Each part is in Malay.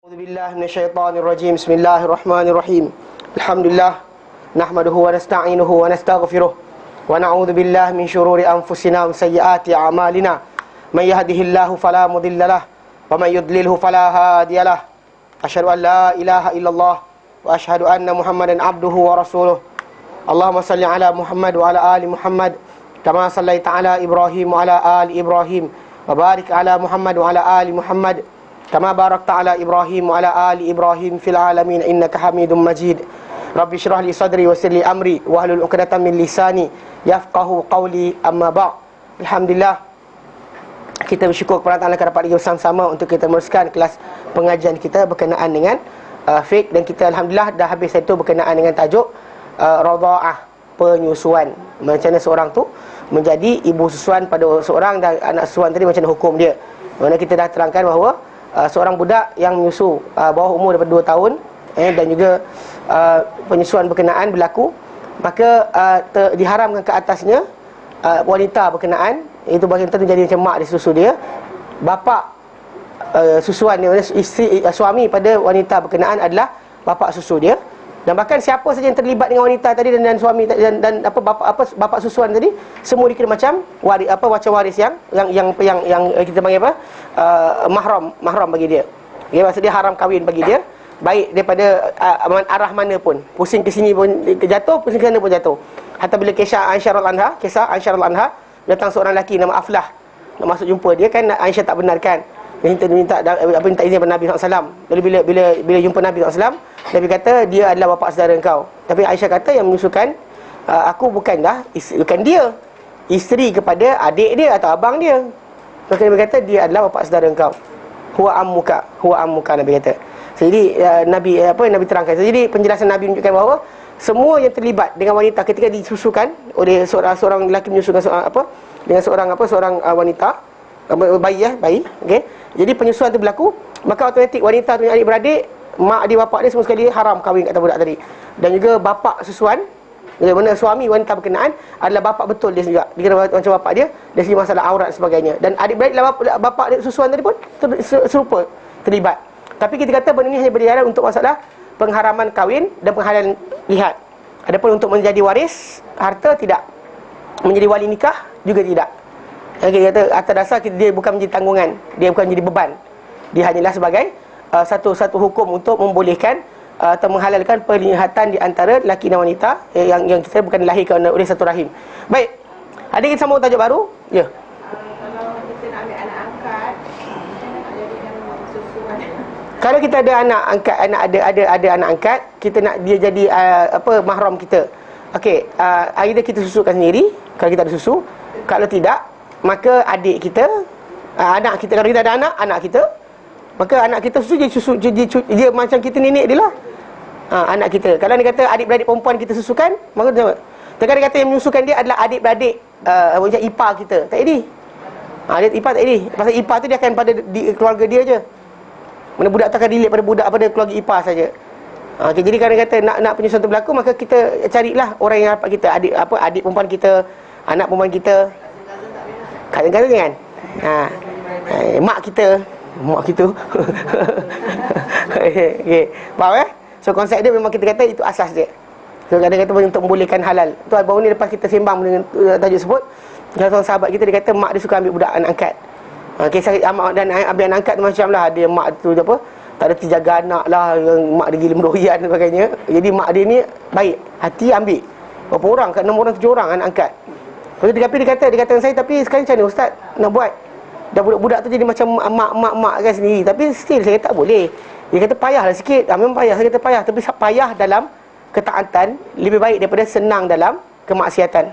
أعوذ بالله من الشيطان الرجيم. بسم الله الرحمن الرحيم. الحمد لله نحمده ونستعينه ونستغفره ونعوذ بالله من شرور أنفسنا ومن سيئات أعمالنا من يهده الله فلا مضل له ومن يضلله فلا هادي له أشهد أن لا إله إلا الله وأشهد أن محمدا عبده ورسوله اللهم صل على محمد وعلى آل محمد كما صليت على إبراهيم وعلى آل إبراهيم وبارك على محمد وعلى آل محمد كما باركت على إبراهيم وعلى آل إبراهيم في العالمين إنك حميد مجيد رب اشرح لي صدري ويسر لي أمري واحلل عقدة من لساني يفقهوا قولي أما بعد. Alhamdulillah, kita bersyukur kepada Allah kerana dapat bersama-sama untuk kita meneruskan kelas pengajian kita berkenaan dengan fiqh, dan kita Alhamdulillah dah habis itu berkenaan dengan tajuk radha'ah, penyusuan. Macam mana seorang tu menjadi ibu susuan pada seorang, dan anak susuan tadi macam mana hukum dia. Mana kita dah terangkan bahawa seorang budak yang menyusu bawah umur daripada 2 tahun dan juga penyusuan berkenaan berlaku, maka diharamkan ke atasnya wanita berkenaan, itu bahagian tentu jadi macam mak dia susu dia, bapa susuan dia, isteri suami pada wanita berkenaan adalah bapa susu dia. Dan bahkan siapa saja yang terlibat dengan wanita tadi dan suami dan bapa susuan tadi, semua dikira macam waris, macam waris yang kita panggil mahram bagi dia. Okay, maksud dia haram kahwin bagi dia, baik daripada arah mana pun, pusing ke sini pun jatuh, pusing ke sana pun jatuh. Hatta bila kisah Aisyah radhiyallahu anha, datang seorang lelaki nama Aflah nak masuk jumpa dia, kan Aisyah tak benarkan. Dia minta izin kepada Nabi SAW. Lalu bila jumpa Nabi SAW, Nabi kata dia adalah bapa saudara engkau. Tapi Aisyah kata yang menyusukan aku bukan dia, isteri kepada adik dia atau abang dia. Maka Nabi kata dia adalah bapa saudara engkau. Huwa ammuka Nabi kata. Jadi Nabi terangkan. Jadi penjelasan Nabi menunjukkan bahawa semua yang terlibat dengan wanita ketika disusukan oleh seorang lelaki menyusukan seorang wanita, bayi, okey. Jadi penyusuan itu berlaku, maka automatik wanita punya adik-beradik, mak dia, bapak dia semua sekali haram kahwin kat budak tadi. Dan juga bapa susuan, mana suami wanita berkenaan adalah bapa betul dia juga, dia kena macam bapa dia dari segi masalah aurat dan sebagainya. Dan adik-beradik bapa dia susuan tadi pun serupa terlibat. Tapi kita kata benda ni hanya berdiaran untuk masalah pengharaman kahwin dan penghalalan lihat. Adapun untuk menjadi waris harta tidak, menjadi wali nikah juga tidak. Kita kata atas dasar dia bukan menjadi tanggungan, dia bukan menjadi beban. Dia hanyalah sebagai satu hukum untuk membolehkan atau menghalalkan perlihatan di antara lelaki dan wanita yang kita bukan dilahirkan oleh satu rahim. Baik, ada kita sambung tajuk baru? Ya. Kalau kita nak ambil anak angkat, Kalau kita ada anak angkat, ada anak angkat, kita nak dia jadi mahram kita. Okey, either kita susukan sendiri kalau kita ada susu, kalau tidak maka adik kita, anak kita, kalau kita ada anak kita, maka anak kita susu dia macam kita nenek dia lah. Anak kita. Kalau dia kata adik-beradik perempuan kita susukan, maka dia tekan dia kata yang menyusukan dia adalah adik-beradik macam ipar kita. Tak jadi. Dia ipar tak jadi. Pasal ipar tu dia akan pada keluarga dia je. Mana budak tu akan relate pada keluarga ipar saja. Jadi kalau dia kata nak penyusuan tu berlaku, maka kita carilah orang yang rapat kita, adik perempuan kita, anak perempuan kita. Kadang-kadang kan. Mak kita. Okay. Faham So konsep dia memang kita kata itu asas dia. So kadang-kadang untuk membolehkan halal. Tu baru ni lepas kita sembang dengan tajuk sebut, salah seorang sahabat kita dia kata mak dia suka ambil budak anak angkat. Kisah mak dan ambil anak angkat tu macam lah, dia mak tu tak ada terjaga anak lah, mak dia gila meroyan dan sebagainya. Jadi mak dia ni baik hati, ambil berapa orang, 6 orang 7 orang anak angkat. Lepas tu dia kata dengan saya, tapi sekarang macam mana ustaz nak buat? Dah budak-budak tu jadi macam mak kan sendiri. Tapi still saya kata tak boleh. Dia kata payahlah sikit. Memang payah, saya kata payah. Tapi payah dalam ketaatan lebih baik daripada senang dalam kemaksiatan.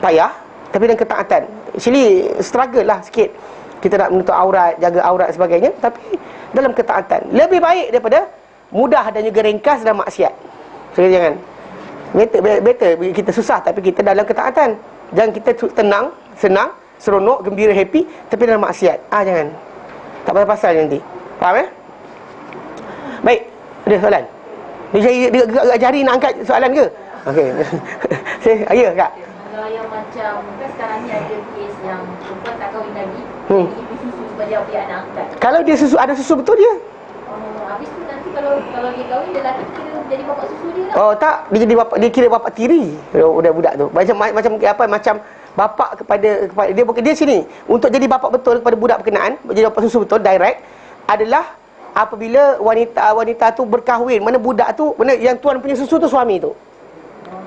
Payah tapi dalam ketaatan, actually struggle lah sikit. Kita nak menutup aurat, jaga aurat sebagainya, tapi dalam ketaatan lebih baik daripada mudah dan juga ringkas dalam maksiat. So jangan better kita susah tapi kita dalam ketaatan. Jangan kita tenang, senang, seronok, gembira, happy tapi dalam maksiat. Jangan. Tak pasal nanti. Faham Baik, ada soalan? Dia agak jari nak angkat soalan ke? Okey. Ya, Kak. Kalau yang macam kan sekarang ni ada kes yang perempuan tak kahwin lagi, ibu susu sebab dia punya anak angkat. Kalau dia susu, ada susu betul dia. Habis tu nanti kalau dia kahwin, dia lelaki kira jadi bapak susu dia lah. Oh tak, dia jadi bapak, dia kira bapak tiri budak tu. Macam bapak kepada dia sini untuk jadi bapak betul kepada budak berkenaan, jadi bapak susu betul direct adalah apabila wanita tu berkahwin, mana budak tu, mana yang tuan punya susu tu suami tu.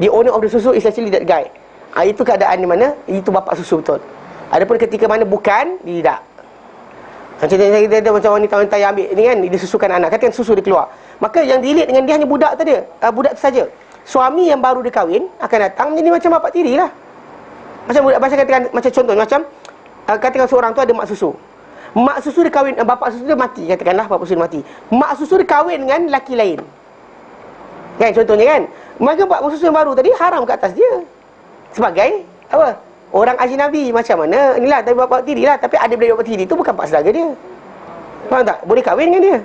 The owner of the susu is actually that guy. Itu keadaan di mana itu bapak susu betul. Adapun ketika mana bukan, dia tidak. Macam dia macam wanita-wanita yang ambil ni kan, dia susukan anak, katakan susu dia keluar, maka yang relate dengan dia hanya budak tu dia, budak tu saja. Suami yang baru dia kahwin akan datang jadi macam bapak tiri lah. Macam budak, katakan macam contoh macam katakan seorang tu ada mak susu. Mak susu dia kahwin, bapak susu dia mati, katakanlah bapak susu dia mati. Mak susu dia kahwin dengan lelaki lain. Kan contohnya kan. Maka bapak susu yang baru tadi haram ke atas dia. Sebagai apa? Orang ajnabi macam mana? Inilah tapi bapak tiri lah, tapi adik-beradik bapak tiri tu bukan pak saudara dia. Faham tak? Boleh kahwin dengan dia.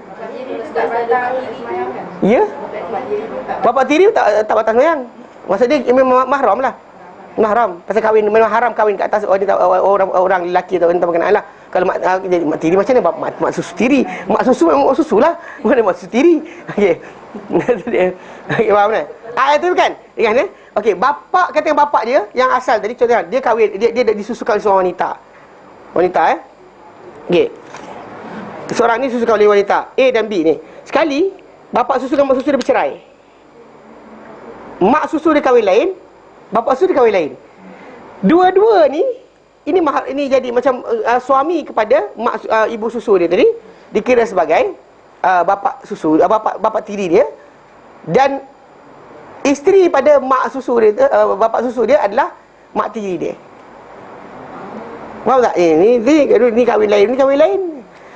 Ya? Bapak tiri tak batas sembahyang. Maksud dia memang mahram lah. Mahram. Pasal kahwin memang haram kahwin kat atas orang lelaki atau wanita berkenaan lah. Kalau mak tiri macam mana? Mak susu tiri. Mak susu memang mak susu lah. Mana mak susu tiri? Okey. Okey, faham tak? Itu kan? Ingat eh? Okey, bapak, katakan bapak dia yang asal tadi contohnya dia kahwin, dia disusukan oleh seorang wanita. Wanita Okey. Seorang ni disusukan oleh wanita A dan B ni. Sekali bapak susu dan mak susu dia bercerai. Mak susu dia kahwin lain, bapak susu dia kahwin lain. Dua-dua ni ini jadi macam suami kepada ibu susu dia tadi dikira sebagai bapak susu, bapak tiri dia, dan isteri pada mak susu dia, bapak susu dia adalah mak tiri dia. Faham tak? Ni kahwin lain, ni kahwin lain.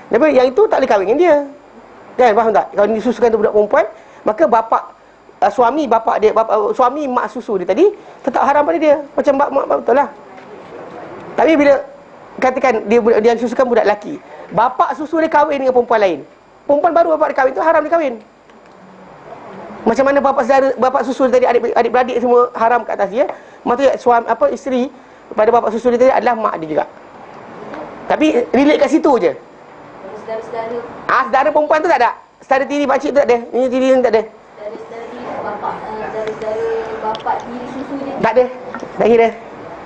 Tapi yang itu tak boleh kahwin dengan dia. Kan, faham tak? Kalau disusukan tu budak perempuan, maka bapak suami bapak dia, suami mak susu dia tadi tetap haram pada dia. Macam mak betul lah. Tapi bila katakan dia susukan budak lelaki, bapak susu dia kahwin dengan perempuan lain, perempuan baru bapak dia kahwin tu haram dia kahwin. Macam mana bapak susu tadi, adik-beradik semua haram kat atas dia, maksudnya suami isteri pada bapak susu dia tadi adalah mak dia juga. Tapi relate kat situ je. Saudara-saudara saudara perempuan tu tak ada. Saudara tiri pakcik tu tak ada. Ini tiri ni tak ada. Saudara bapak tiri susu dia Tak ada. Tak kira.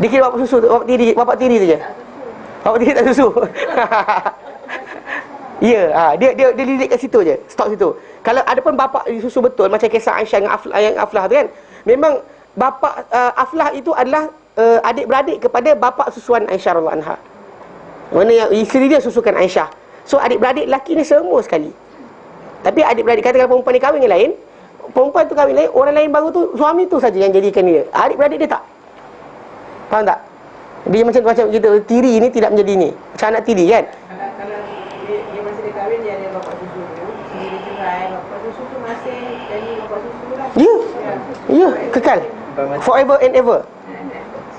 Dia kira bapak susu tu, bapak tiri tu je. Bapak tiri tak susu. Ya, dia lirik kat situ je. Stop situ. Kalau ada pun bapak susu betul, macam kisah Aisyah dengan Aflah tu kan, memang bapak Aflah itu adalah adik-beradik kepada bapak susuan Aisyah radhiyallahu anha. Mana yang isteri dia susukan Aisyah. So adik-beradik lelaki ni semua sekali. Tapi adik-beradik, katakan perempuan ni kahwin dengan lain, perempuan tu kahwin lain, orang lain baru tu suami tu saja yang jadikan dia. Adik-beradik dia tak. Faham tak? Dia macam kita tiri ni tidak menjadi ni. Macam anak tiri kan. Kalau dia masih dia kahwin, dia ada bapak susu tu, dia cerai, bapak susu tu masih jadi bapak susu lah. Ya, kekal. Forever and ever.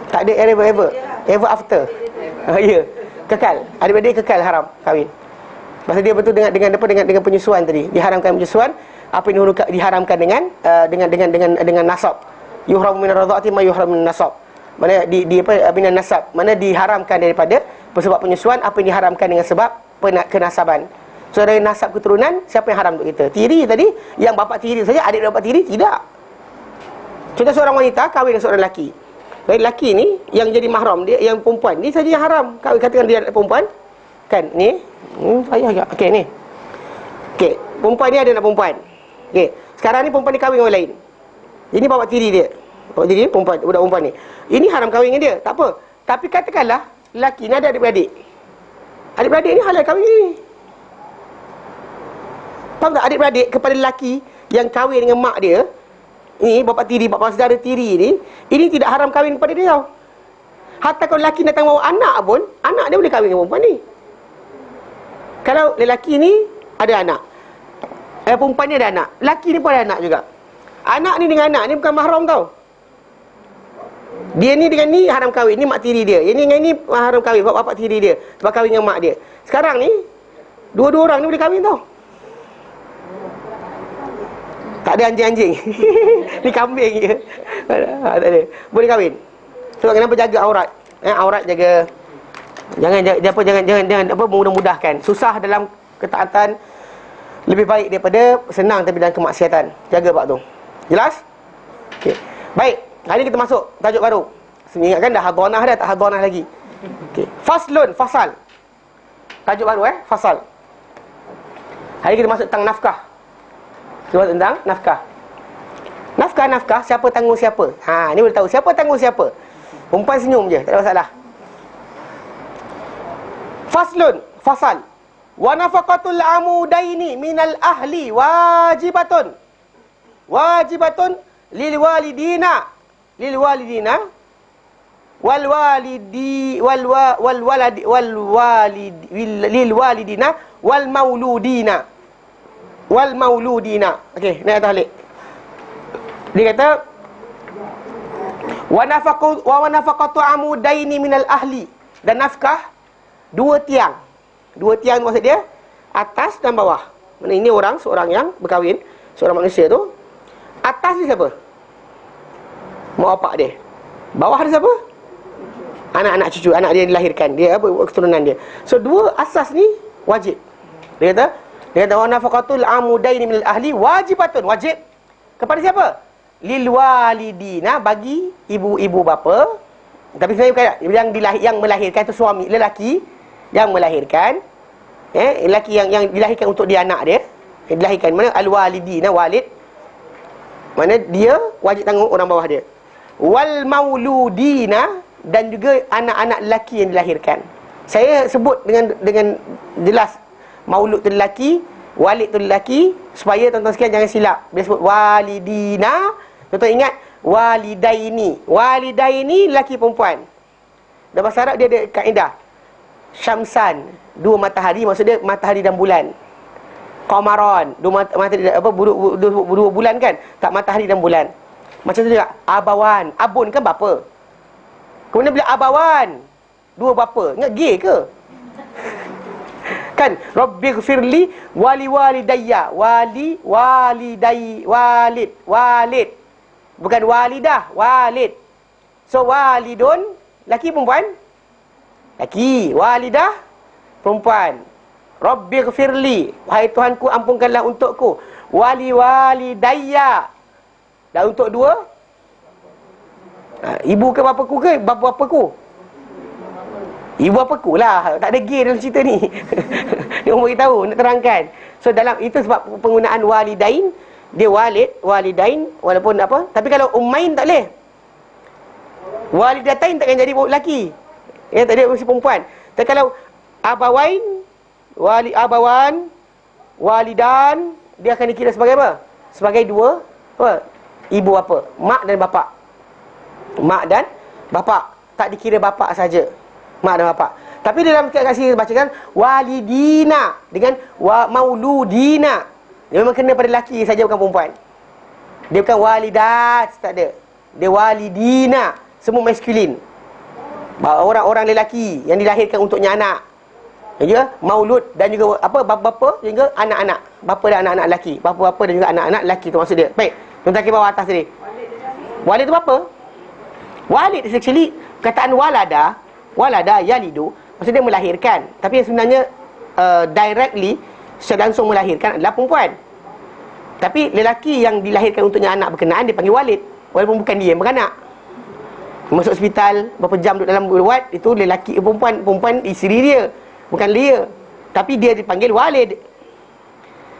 Tak ada ever ever after. Ya, kekal. Adik-beradik kekal haram kahwin. Pasal dia betul dengan penyusuan tadi. Diharamkan penyusuan, apa yang diharamkan dengan nasab. Yuhramu min ar-radha'ati ma yuhramu min nasab. Mana min nasab, mana diharamkan daripada sebab penyusuan apa yang diharamkan dengan sebab kenasaban. So dari nasab keturunan, siapa yang haram untuk kita? Tiri tadi, yang bapak tiri saja, adik bapak tiri tidak. Contoh seorang wanita kahwin dengan seorang lelaki. Baik lelaki ni yang jadi mahram dia, yang perempuan ni saja yang haram. Kahwin, katakan dia anak perempuan. Kan ni ayah agak. Okey ni. Okey, perempuan ni ada anak perempuan. Okey, sekarang ni perempuan ni kahwin dengan orang lain. Ini bapak tiri dia. Bapak tiri perempuan, budak perempuan ni. Ini haram kahwin dengan dia. Tak apa. Tapi katakanlah lelaki ni ada adik-beradik. Adik-beradik ni halal kahwin ni. Faham tak? Adik-beradik kepada lelaki yang kahwin dengan mak dia, ni bapak tiri, bapak saudara tiri ni, ini tidak haram kahwin kepada dia tau. Hatta kalau lelaki datang bawa anak pun, anak dia boleh kahwin dengan perempuan ni. Kalau lelaki ni ada anak, perempuan ni ada anak, lelaki ni pun ada anak juga. Anak ni dengan anak ni bukan mahram tau. Dia ni dengan ni haram kahwin, ni mak tiri dia. Ini dengan ni haram kahwin, bapak tiri dia, sebab kahwin dengan mak dia. Sekarang ni dua-dua orang ni boleh kahwin tau. Tak ada anjing-anjing. Ni kambing je. Tak ada. Boleh kahwin. Sebab kenapa jaga aurat? Aurat jaga, jangan apa mudah-mudahkan. Susah dalam ketaatan lebih baik daripada senang tapi dalam kemaksiatan. Jaga bab tu. Jelas? Okey. Baik, hari ni kita masuk tajuk baru. Ingatkan dah hadhanah dah, tak hadhanah lagi. Okey. Faslun, fasal. Tajuk baru fasal. Hari kita masuk tentang nafkah. Kita tentang nafkah. Nafkah, siapa tanggung siapa? Ni boleh tahu siapa tanggung siapa. Perempuan senyum je, tak ada masalah. Faslun, fasal. Wa nafaqatul amudaini minal ahli wajibatun. Wajibatun lil walidina wal walidi wal waladi wal walid lil walidina wal mauludina. Okey, naik atas balik. Dia kata wa nafaqatu amudaini minal ahli, dan nafkah dua tiang. Dua tiang maksud dia atas dan bawah. Mana ini orang, seorang yang berkahwin, seorang manusia tu. Atas dia siapa? Mak bapak dia. Bawah dia siapa? Anak-anak cucu, anak dia yang dilahirkan. Dia apa, keturunan dia. So dua asas ni wajib. Dia kata wa nafaqatul amudaini minal ahli wajibatun, wajib kepada siapa? Lil walidina, bagi ibu bapa. Tapi sebenarnya bukan yang melahirkan itu suami, lelaki yang melahirkan, lelaki yang dilahirkan untuk dia, anak dia yang dilahirkan. Mana al-walidina, walid, mana dia wajib tanggung orang bawah dia. Wal mauludina, dan juga anak-anak lelaki yang dilahirkan. Saya sebut dengan jelas, maulud tu lelaki, walid tu lelaki, supaya tuan-tuan sekalian jangan silap. Bila sebut walidina, tuan-tuan ingat walidaini. Walidaini lelaki perempuan. Dalam bahasa Arab dia ada kaedah syamsan, dua matahari, maksud dia matahari dan bulan. Qamaran, dua matahari, dua bulan kan? Tak, matahari dan bulan. Macam tu juga abawan, abun kan bapa. Kemudian bila abawan, dua bapa. Ingat gay ke? Kan? Rabbighfirli wali walidayya. Walid. Bukan walidah, walid. So walidun, laki perempuan? Laki. Walidah, perempuan. Rabbighfirli, wahai Tuhanku, ampunkanlah untukku. Wali walidayya, dan untuk dua, ibu ke bapaku ke bapa-bapaku? Ibu bapaku lah. Tak ada gay dalam cerita ni. Dia orang beritahu, nak terangkan. So dalam itu sebab penggunaan walidain, dia walid, walidain, walaupun apa. Tapi kalau ummain tak boleh. Walidatain takkan jadi lelaki. Tak ada mesti perempuan. Tapi kalau abawain, abawan, walidan, dia akan dikira sebagai apa? Sebagai dua ibu bapa, mak dan bapa. Mak dan bapa, tak dikira bapa saja, mak dan bapa. Tapi dalam kat sini bacakan walidina dengan mauludina. Dia memang kena pada lelaki saja, bukan perempuan. Dia bukan walidat, tak ada. Dia walidina, semua maskulin. Orang-orang lelaki yang dilahirkan untuknya anak. Ya, maulud dan juga apa, bapa juga anak-anak. Bapa dan anak-anak lelaki. Bapa-bapa dan juga anak-anak lelaki, tu maksud dia. Baik, tuan-tuan ke bawah atas tadi. Walid tu apa? Walid is actually perkataan walada yalidu, maksud dia melahirkan. Tapi sebenarnya directly, secara langsung melahirkan adalah perempuan. Tapi lelaki yang dilahirkan untuknya anak berkenaan dipanggil walid, walaupun bukan dia yang beranak. Masuk hospital berapa jam duduk dalam ward, itu lelaki, perempuan isteri dia, bukan dia. Tapi dia dipanggil walid.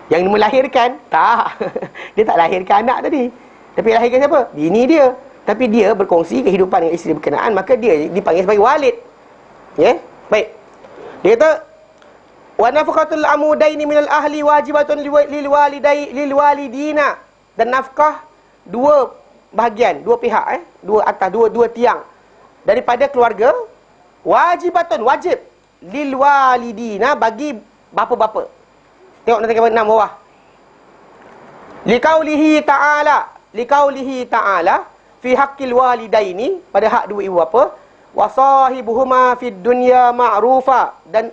Yang melahirkan, tak. Dia tak lahirkan anak tadi, tapi lahirkan siapa? Bini dia. Tapi dia berkongsi kehidupan dengan isteri berkenaan, maka dia dipanggil sebagai walid. Ya, baik. Dia kata wa nafaqatul amudaini minal ahli wajibatun lil walidina, dan nafkah dua bahagian, dua pihak, dua atas, dua tiang daripada keluarga, wajibatun, wajib, lil walidina, bagi bapa-bapa. Tengok nanti ke 6 bawah. Liqaulihi ta'ala fi haqqil walidaini, pada hak dua ibu bapa, wa sahibuhuma fid dunya ma'rufa, dan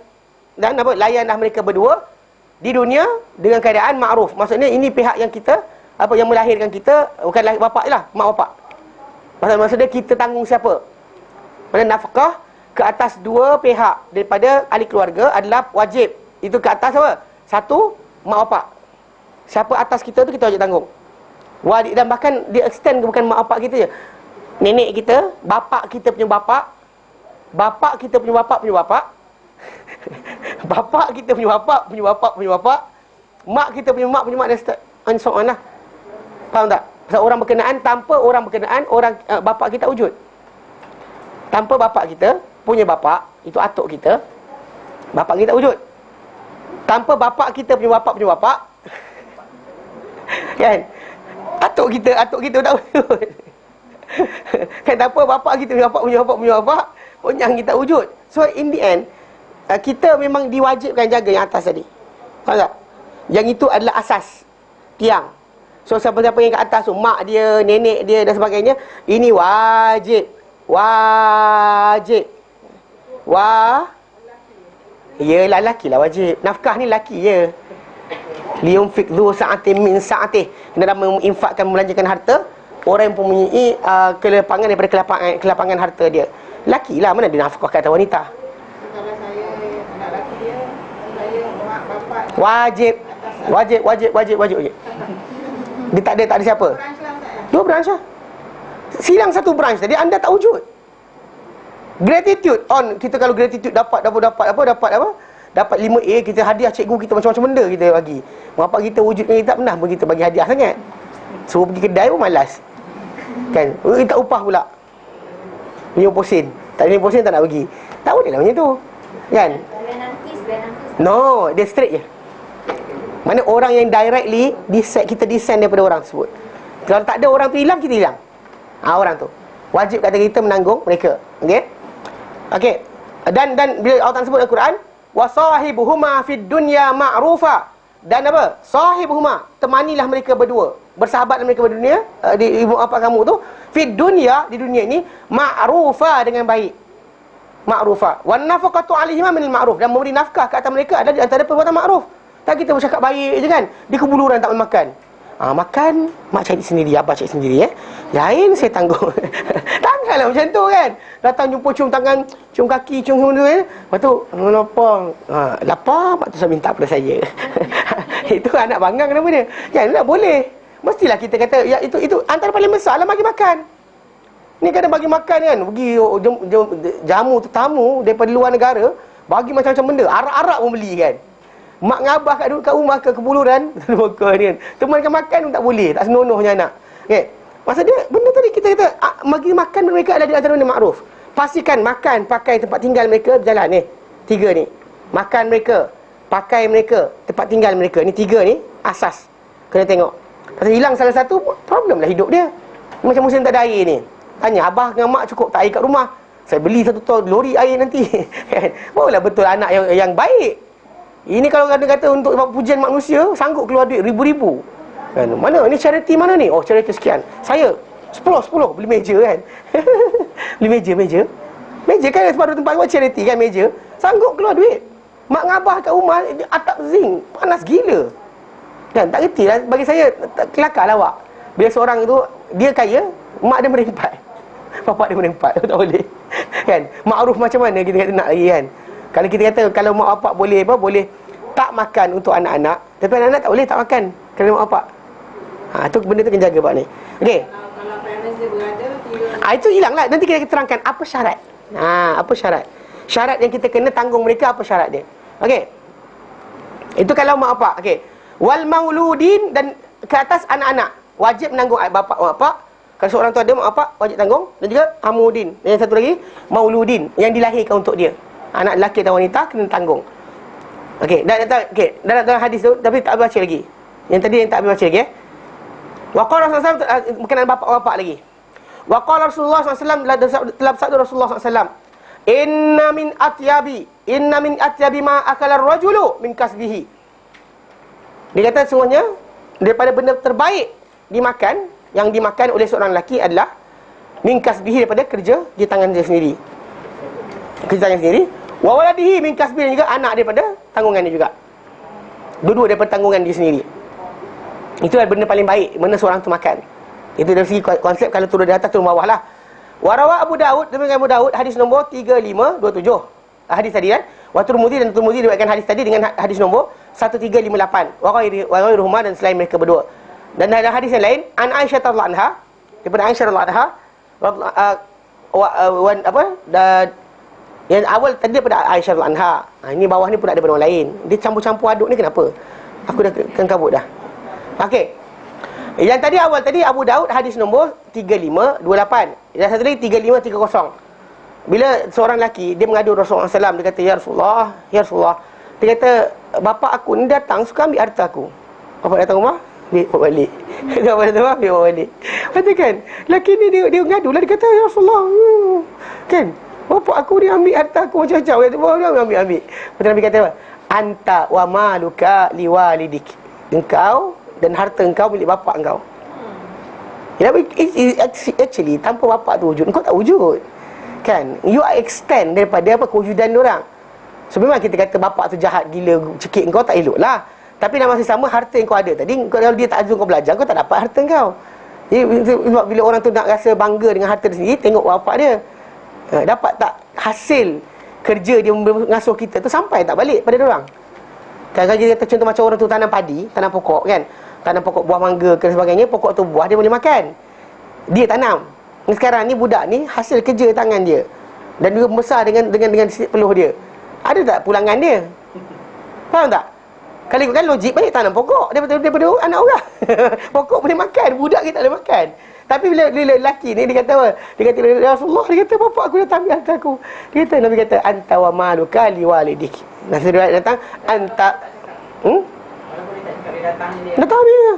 apa, layanlah mereka berdua di dunia dengan keadaan ma'ruf. Maksudnya ini pihak yang kita, apa, yang melahirkan kita, bukanlah bapak lah, mak bapak. Maksudnya kita tanggung siapa? Mana nafkah ke atas dua pihak daripada ahli keluarga adalah wajib. Itu ke atas apa? Satu, mak bapak. Siapa atas kita tu kita wajib tanggung. Wajib, dan bahkan dia extend bukan mak bapak kita je. Nenek kita, bapak kita punya bapak, bapak kita punya bapak punya bapak, bapak kita punya bapak punya bapak punya bapak, mak kita punya mak punya mak, dan so on lah. Faham tak? Pasal orang berkenaan, tanpa orang berkenaan, orang bapak kita wujud. Tanpa bapak kita punya bapak, itu atuk kita, bapak kita wujud. Tanpa bapak kita punya bapak punya bapak kan, atuk kita tak wujud. Kan tanpa bapak kita punya bapak punya bapak punya bapak pun yang kita wujud. So in the end, kita memang diwajibkan jaga yang atas tadi. Faham tak? Yang itu adalah asas, tiang. So siapa-siapa yang kat atas tu, mak dia, nenek dia dan sebagainya, ini wajib. Wajib. Yelah, lelaki lah wajib. Nafkah ni lelaki je. Liyunfik dhu sa'atin min sa'atih. Kena menginfakkan, membelanjakan harta orang yang mempunyai kelapangan daripada kelapangan harta dia. Lelaki lah, mana dia nafkah kata wanita. Kalau saya anak lelaki dia, saya mak bapak Wajib. Dia tak ada siapa. branch lah tak ya? Dua branch lah. Silang satu branch tadi, anda tak wujud. Gratitude on. Kita kalau gratitude dapat apa? Dapat 5A, kita hadiah cikgu kita macam-macam benda kita bagi. Bapak kita wujudnya kita tak pernah begitu bagi hadiah sangat. Suruh pergi kedai pun malas. Kan? Tak upah pula. 50 sen. Tak 50 sen tak nak bagi. Tak boleh lah macam tu. Kan? Biar nanti. No, dia straight je. Mana orang yang directly kita design daripada orang tersebut. Kalau tak ada orang tu hilang, kita hilang. Orang tu wajib kata kita menanggung mereka. Okey. Dan bila Allah sebut dalam Quran, wasahibuhuma fid dunya ma'rufa. Dan apa? Sahibuhuma, temanilah mereka berdua, bersahabatlah mereka berdunia, di ibu bapa kamu tu, fid dunya, di dunia ini, ma'rufa, dengan baik. Ma'rufa. Wan nafaqatu 'alaihima minal ma'ruf, dan memberi nafkah ke atas mereka adalah di antara perbuatan ma'ruf. Tak kita bercakap baik je kan. Di kebuluran tak boleh makan. Makan, mak cari sendiri, abah cari sendiri lain saya tanggung. Takkanlah macam tu kan. Datang jumpa cium tangan, cium kaki, cium tu lepas tu lapar. Lapar, mak tu saya minta pada saya. Itu anak banggang nama dia. Kan tak boleh. Mestilah kita kata ya, itu antara paling besar lah bagi makan. Ni kadang bagi makan kan, pergi jamu tetamu daripada luar negara, bagi macam-macam benda, arak-arak pun beli kan. Mak ngabah kat rumah ke kebuluran kan. Temankan makan pun tak boleh, tak senonohnya anak. Okay. Masa dia benda tadi kita kata bagi makan mereka adalah di antara benda makruf. Pastikan makan, pakai, tempat tinggal mereka berjalan ni. 3 ni. Makan mereka, pakai mereka, tempat tinggal mereka. Ni 3 ni asas. Kena tengok. Kalau hilang salah satu, problem lah hidup dia. Macam musim tak ada air ni. Tanya abah dengan mak cukup tak air kat rumah. Saya beli 1 lori air nanti. Kan? Barulah betul anak yang baik. Ini kalau kata untuk pujian manusia, sanggup keluar duit ribu-ribu. Kan? Mana? Ini charity mana ni? Oh, charity sekian. Saya 10 beli meja kan. Beli meja. Meja kan sebab tempat buat charity kan, meja. Sanggup keluar duit. Mak ngabah kat rumah, atap zinc, panas gila. Kan? Tak reti lah. Bagi saya, kelakar lah awak. Bila seorang tu, dia kaya, mak dia merempat. Bapak dia merempat. Tak boleh. Kan? Ma'ruf macam mana kita kata nak lagi kan? Kalau kita kata, kalau mak bapak boleh tak makan untuk anak-anak, tapi anak-anak tak boleh tak makan kerana mak bapak. Tu benda tu kena jaga buat ni. Okey. Kalau parents dia berada, Itu hilang lah. Nanti kita terangkan apa syarat. Apa syarat? Syarat yang kita kena tanggung mereka, apa syarat dia? Okey. Itu kalau mak bapak. Okey. Wal mauludin, dan ke atas anak-anak wajib menanggung bapak mak bapak. Kalau seorang tu ada mak bapak, wajib tanggung. Dan juga hamudin. Yang satu lagi, mauludin, yang dilahirkan untuk dia. Anak lelaki dan wanita kena tanggung. Okey, dalam hadis tu, tapi tak baca lagi. Yang tadi yang tak baca lagi Wa qala Rasulullah SAW, berkenaan bapak-bapak lagi. Wa qala Rasulullah SAW, telah bersabda Rasulullah SAW, Inna min atyabi ma akala ar-rajulu min kasbihi. Dia kata sungguhnya daripada benda terbaik yang dimakan oleh seorang lelaki adalah min kasbihi, daripada kerja di tangan dia sendiri. Kerja tangan sendiri. Wa waladihi min kasbihi, juga anak daripada tanggungan dia juga. Dua-dua daripada tanggungan dia sendiri. Itu adalah benda paling baik, mana seorang tu makan. Itu dari segi konsep, kalau turun di atas, turun bawah lah. Warawa Abu Daud, demikian Abu Daud, hadis nombor 3527. Hadis tadi kan. Wa Tirmidzi dan Tirmidzi diriwayatkan hadis tadi dengan hadis nombor 1358. Wa ghairuhuma, dan selain mereka berdua. Dan ada hadis yang lain, an Aisyah radhiyallahu anha, daripada Aisyah radhiyallahu anha, yang awal tadi daripada Aisyah radhiyallahu anha. Ini bawah ni pun ada daripada orang lain. Dia campur-campur aduk ni kenapa? Aku dah kabut dah. Okey. Yang tadi awal tadi Abu Daud hadis nombor 3528. Yang satu lagi 3530. Bila seorang lelaki dia mengadu Rasulullah SAW, dia kata, ya Rasulullah, dia kata, bapa aku ni datang suka ambil harta aku. Bapa datang rumah, ambil balik. Bapa datang rumah, ambil balik. Betul kan? Lelaki ni dia ngadu lah, dia kata, ya Rasulullah, kan, bapa aku dia ambil harta aku macam-macam. Dia ambil. Betul Nabi kata apa? Anta wa maluka liwalidik. Engkau dan harta engkau milik bapak engkau. Actually tanpa bapak tu wujud, engkau tak wujud. Kan? You are extend daripada kewujudan diorang. So memang kita kata bapak tu jahat gila, cekik engkau, tak elok lah. Tapi dalam masa sama, harta yang kau ada tadi, kalau dia tak ajak kau belajar, kau tak dapat harta kau. Sebab bila orang tu nak rasa bangga dengan harta dia sendiri, tengok bapak dia dapat tak hasil kerja dia mengasuh kita tu sampai tak balik pada diorang. Kadang-kadang kita kata contoh macam orang tu tanam padi, tanam pokok kan, tanam pokok buah mangga ke sebagainya, pokok tu buah dia boleh makan, dia tanam. Sekarang ni budak ni hasil kerja tangan dia, dan dia membesar dengan peluh dia. Ada tak pulangan dia? Faham tak? Kalau ikutkan logik, baik tanam pokok daripada anak orang. Pokok boleh makan, budak kita tak boleh makan. Tapi bila lelaki ni dia kata apa? Dia kata, ya Rasulullah, dia kata bapak aku datang ambil harta aku. Dia kata, Nabi kata, anta wa maluka liwalidik. Nasi riwayat datang, anta Walaupun dia tak cakap dia datang ni dia. datang dia.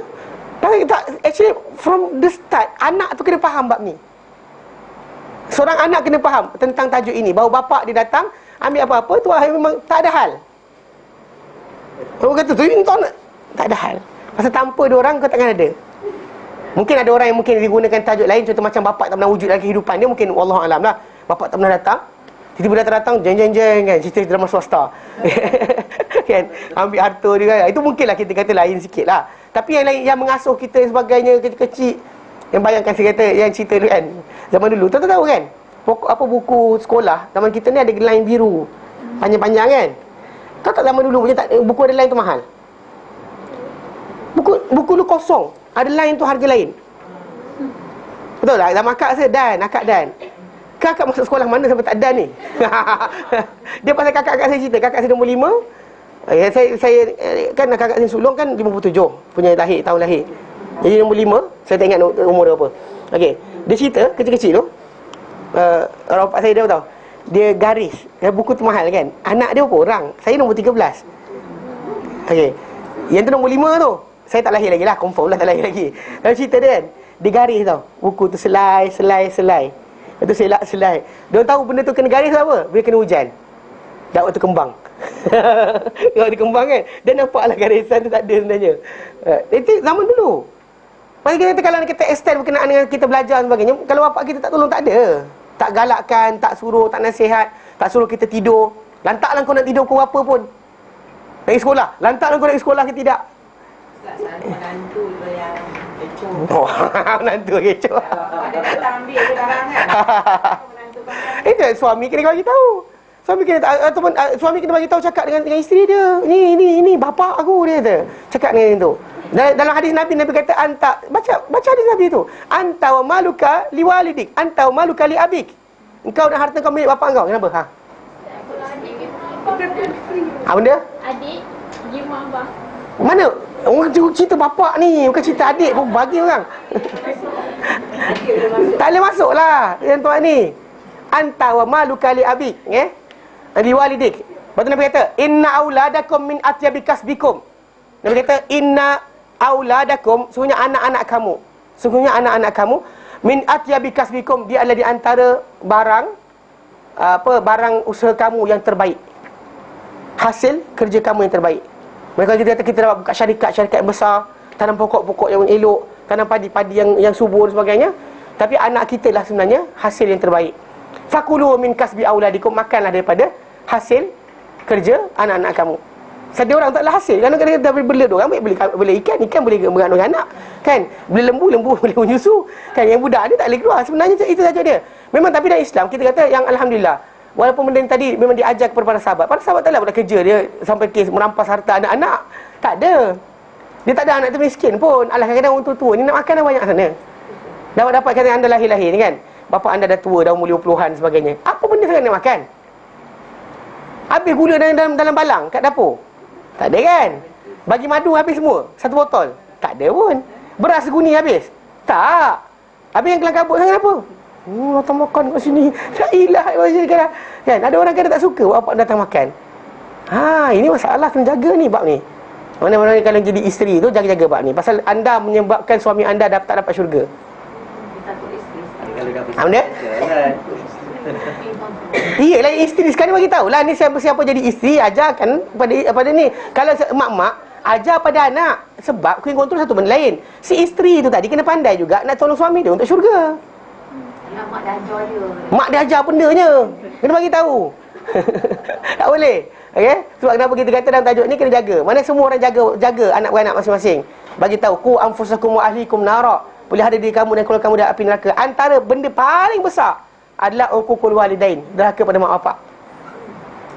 Tak, actually from the start, anak tu kena faham bab ni. Seorang anak kena faham tentang tajuk ini, bahawa bapak dia datang ambil apa-apa tu memang tak ada hal. Orang kata tu ini tak ada hal. Pasal tanpa dia orang kau takkan ada. Mungkin ada orang yang mungkin digunakan tajuk lain, contoh macam bapak tak pernah wujud dalam kehidupan dia, mungkin wallahualam lah. Bapak tak pernah datang, tiba-tiba datang jeng kan, cerita drama swasta. Kan, ambil harta dia kan. Itu mungkinlah kita kata lain sikit lah. Tapi yang lain, yang mengasuh kita sebagainya kecil-kecil, yang bayangkan saya kata, yang cerita tu kan, zaman dulu, tahu kan, buku sekolah zaman kita ni ada line biru panjang-panjang kan. Tahu tak zaman dulu punya buku ada line tu mahal. Buku tu kosong, ada line tu harga lain. Betul tak? Zaman akak Dan. Kakak masuk sekolah mana sampai tak Dan ni? Dia pasal kakak saya cerita, kakak saya nombor 5. Saya kan kakak saya sulung kan 57 punya tahun lahir. Jadi nombor 5, saya tak ingat umur dia apa. Okey, dia cerita kecil-kecil tu. Orang pak saya dia tahu. Dia garis, buku tu mahal kan. Anak dia berapa orang? Saya nombor 13. Okey. Yang tu nombor 5 tu. Saya tak lahir lagi lah, confirm lah tak lahir lagi. Dalam cerita dia kan, dia garis tau. Buku tu selai. Lepas tu selai. Dia tahu benda tu kena garis apa? Bila kena hujan. Dakwah tu kembang. Dakwah tu kembang kan. Dia nampaklah garisan tu tak ada sebenarnya. Itu zaman dulu. Pasal kita kata kalau kita extend berkenaan dengan kita belajar dan sebagainya, kalau bapak kita tak tolong, tak ada. Tak galakkan, tak suruh, tak nasihat, tak suruh kita tidur. Lantaklah kau nak tidur pukul apa pun. Pergi sekolah. Lantaklah kau nak pergi sekolah ke tidak? Selalu menantu tu yang kecoh. Oh, menantu kecoh. Bapak dia datang ambil dia barang kan. Menantu barang. Itu suami kena bagi tahu. Suami kena bagi tahu, cakap dengan isteri dia. Ni bapak aku, dia kata. Cakap dengan tu. Dalam hadis Nabi kata anta, baca hadis Nabi tu. Anta wa maluka liwalidik, anta wa maluka li abik. Engkau dan harta kau milik bapak engkau. Kenapa? Kalau adik pergi Apa benda? adik pergi rumah abang. Mana? Orang cerita bapak ni, bukan cerita adik pun bagi orang. Adik boleh masuk. Tak boleh masuk lah yang tuan ni. Anta wa maluka li abik, liwalidik. Lepas tu Nabi kata, inna auladakum min atyabi kasbikum. Nabi kata, inna auladakum, sungguhnya anak-anak kamu min atyabi kasbikum, dia adalah di antara barang usaha kamu yang terbaik, hasil kerja kamu yang terbaik. Mereka kata kita dapat buka syarikat yang besar, tanam pokok-pokok yang elok, tanam padi-padi yang subur dan sebagainya, tapi anak kita lah sebenarnya hasil yang terbaik. Fakulu min kasbi auladikum, makanlah daripada hasil kerja anak-anak kamu. Satu orang taklah hasil. Kadang-kadang kita bela dia orang, boleh ikan boleh berat dengan anak. Kan? Bila lembu boleh menyusu. Kan? Yang budak ni tak boleh keluar. Sebenarnya itu saja dia. Memang tapi dalam Islam kita kata yang alhamdulillah. Walaupun benda ni tadi memang diajar kepada para sahabat. Para sahabat taklah buat kerja dia sampai kes merampas harta anak-anak. Tak ada. Dia tak ada anak tu miskin pun. Alah kadang-kadang orang tua ni nak makan dah banyak sana. Dapat kata anda lahir-lahir ni kan. Bapa anda dah tua, dah umur 50-an sebagainya. Apa benda sangat nak makan? Habis gula dalam balang kat dapur. Tak ada kan? Bagi madu habis semua. Satu botol. Tak ada pun. Beras seguni habis. Tak. Habis yang kelang kabut sangat apa? Datang makan kat sini. La ilah. Kan? Ada orang kata tak suka bapak datang makan. Ini masalah kena jaga ni bab ni. Mana-mana kalau jadi isteri tu jaga-jaga bab ni. Pasal anda menyebabkan suami anda tak dapat syurga. Benda? Iyalah isteri sekarang bagi tahu lah ni siapa jadi isteri ajarkan pada ni. Kalau mak-mak ajar pada anak sebab queen control satu benda lain. Si isteri tu tadi kena pandai juga nak tolong suami dia untuk syurga. Mak dah ajar dia. Mak dia ajar bendanya. Kena bagi tahu. Tak boleh. Okey? Sebab kenapa kita kata dalam tajuk ni kena jaga. Mana semua orang jaga anak beranak masing-masing. Bagi tahu ku anfusakum wa ahlikum nara. Pelihara diri kamu dan keluarga kamu dari api neraka. Antara benda paling besar adalah uququl walidain, derhaka pada mak bapak.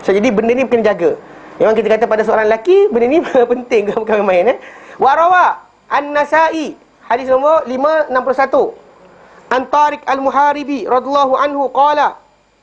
So jadi benda ni kena jaga. Memang kita kata pada seorang lelaki benda ni penting, bukan main Wa rawa An-Nasa'i hadis nombor 561 An Tariq Al-Muharibi radhiyallahu anhu qala.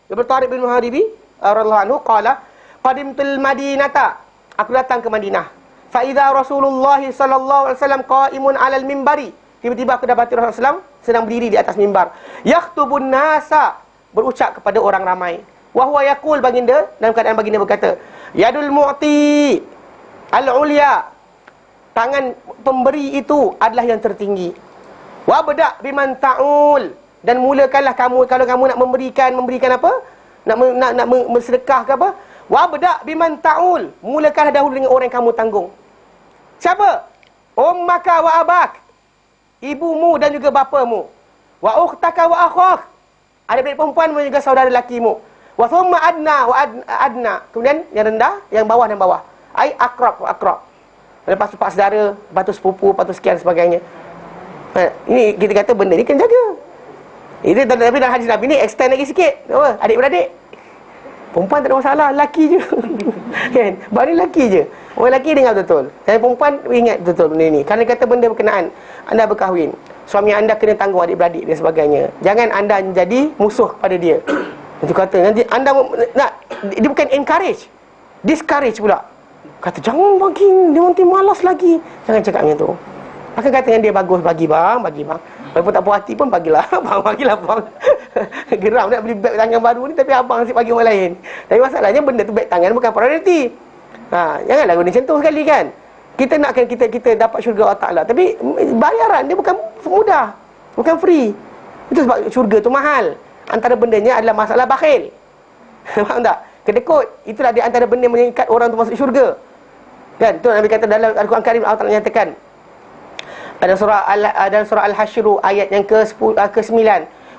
Tariq bin Muharibi radhiyallahu anhu qala qadimtul Madinata, aku datang ke Madinah. Fa idza Rasulullah sallallahu alaihi wasallam qa'imun 'alal minbari. Tiba-tiba aku dapati Rasulullah SAW sedang berdiri di atas mimbar. Yakhtubun nasa, berucap kepada orang ramai. Wa huwa yaqul, baginda dalam keadaan baginda berkata, yadul mu'ti al-ulya, tangan pemberi itu adalah yang tertinggi. Wa bada' biman ta'ul, dan mulakanlah kamu kalau kamu nak memberikan apa? Nak bersedekah ke apa? Wa bada' biman ta'ul, mulakanlah dahulu dengan orang yang kamu tanggung. Siapa? Ummaka wa abak, ibumu dan juga bapamu. Wa ukhtaka wa akhak, adik-adik perempuan dan juga saudara lakimu. Wa thumma adna wa adna, kemudian yang rendah, yang bawah dan bawah. Ai akrab wa akrab. Lepas tu pak saudara, lepas tu sepupu, lepas tu sekian sebagainya. Ini kita kata benda ni kena jaga. Ini tapi dalam hadis Nabi ni extend lagi sikit. Apa? Adik-beradik. Perempuan tak ada masalah, lelaki je. Kan? Baru lelaki je. Orang lelaki dengar betul. Dan perempuan ingat betul benda ni. Kerana kata benda berkenaan anda berkahwin, suami anda kena tanggung adik-beradik dan sebagainya. Jangan anda jadi musuh kepada dia. Itu kata nanti anda nak, dia bukan encourage, discourage pula. Kata jangan bagi, dia nanti malas lagi. Jangan cakap macam tu. Akan kata dengan dia, bagus, bagi bang. Walaupun tak puas hati pun bagilah. Bang, bagilah bang. Geram nak beli beg tangan baru ni, tapi abang asyik bagi orang lain. Tapi masalahnya benda tu beg tangan bukan priority. Janganlah guna sentuh sekali kan. Kita nakkan kita dapat syurga Allah Ta'ala, tapi bayaran dia bukan mudah, bukan free. Itu sebab syurga tu mahal. Antara bendanya adalah masalah bakhil. Faham tak? Kedekut. Itulah di antara benda yang mengikat orang tu masuk syurga. Kan? Tu Nabi kata dalam Al-Quran Karim, Allah Ta'ala nyatakan dalam surah Al-Hasyr ayat yang ke-9,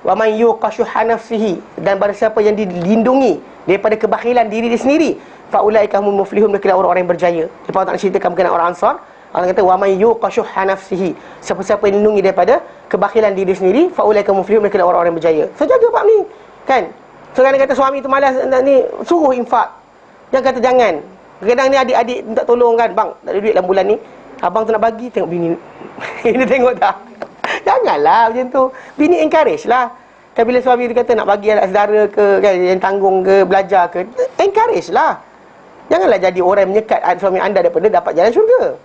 wa man yuqashuha nafsihi, dan barang siapa yang dilindungi daripada kebakhilan diri dia sendiri, fa ulaika humul muflihun, mereka orang yang berjaya. Lepas Allah ceritakan berkenaan orang Ansar, Allah kata wa man yuqashuha nafsihi, siapa-siapa yang dilindungi daripada kebakhilan diri dia sendiri, fa ulaika muflihun, mereka orang yang berjaya. So jaga bab ni kan. So kadang kata suami tu malas ni, suruh infak. Jangan kata jangan. Kadang ni adik-adik minta tolong kan, bang tak ada duit dalam bulan ni, abang tu nak bagi, tengok bini ini tengok tak. Janganlah macam tu. Bini encourage lah. Kan bila suami dia kata nak bagi anak saudara ke kan, yang tanggung ke, belajar ke, encourage lah. Janganlah jadi orang yang menyekat suami anda daripada dapat jalan syurga.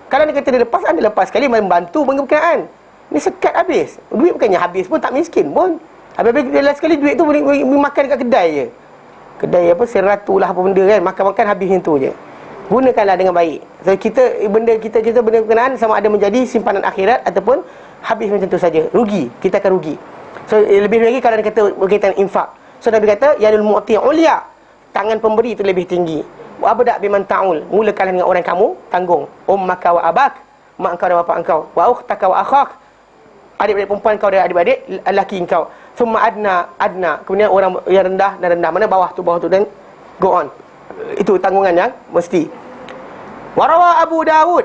Kalau dia kata dia lepas, anda lepas sekali membantu berkenaan. Ni sekat habis. Duit bukannya habis pun, tak miskin pun. Habis last sekali duit tu boleh makan dekat kedai je. Kedai apa, seratu lah apa benda kan, makan-makan habis macam tu je. Gunakanlah dengan baik. So benda berkenaan sama ada menjadi simpanan akhirat ataupun habis macam tu saja. Rugi, kita akan rugi. So lebih lagi kalau dia kata berkaitan infak. So Nabi kata yadul mu'ti ulya, tangan pemberi itu lebih tinggi. Wa abda biman ta'ul, mulakanlah dengan orang kamu tanggung. Ummaka wa abak, mak engkau dan bapak engkau. Wa ukhtaka wa akhak, adik-adik perempuan kau dan adik-adik lelaki engkau. Summa adna, kemudian orang yang rendah dan rendah. Mana bawah tu dan go on. Itu tanggungan yang mesti. Warawa Abu Dawud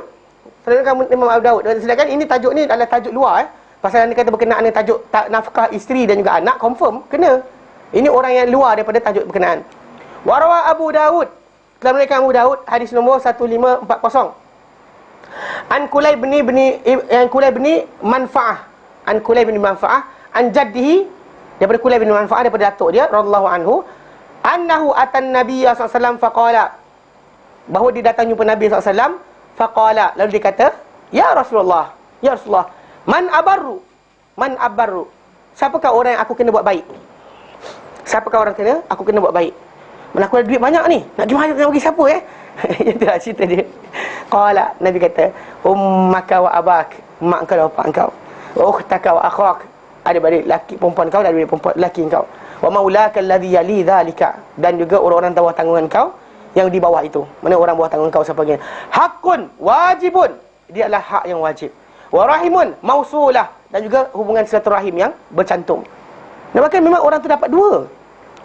Sedangkan Imam Abu Daud. Sedangkan ini tajuk ni adalah tajuk luar Pasal anda kata berkenaan dengan tajuk nafkah isteri dan juga anak, confirm kena. Ini orang yang luar daripada tajuk berkenaan. Warawa Abu Daud, dalam riwayat Abu Daud hadis nombor 1540. An Kulayb bin Manfa'ah. An Kulayb bin Manfa'ah an jaddihi, daripada Kulayb bin Manfa'ah, daripada datuk dia radhiyallahu anhu, annahu atan Nabi sallallahu alaihi wasallam faqala, bahawa dia datang jumpa Nabi sallallahu alaihi wasallam, faqala, lalu dia kata, ya Rasulullah, ya Rasulullah, man abarru, siapakah orang yang aku kena buat baik? Siapakah orang kena aku kena buat baik? Mana aku ada duit banyak ni, nak bagi siapa Itulah cerita dia. Qala, Nabi kata, ummaka wa abak, mak kau dan bapak kau, wa ukhtaka wa akhak, adik-beradik laki perempuan kau dan adik perempuan laki kau, wa maulaka alladhi yali dhalika, dan juga orang-orang bawah tanggungan kau yang di bawah itu. Mana orang bawah tanggungan kau siapa lagi? Hakun wajibun, dia adalah hak yang wajib. Wa rahimun mausulah, dan juga hubungan silaturahim yang bercantum. Dan bahkan memang orang tu dapat dua.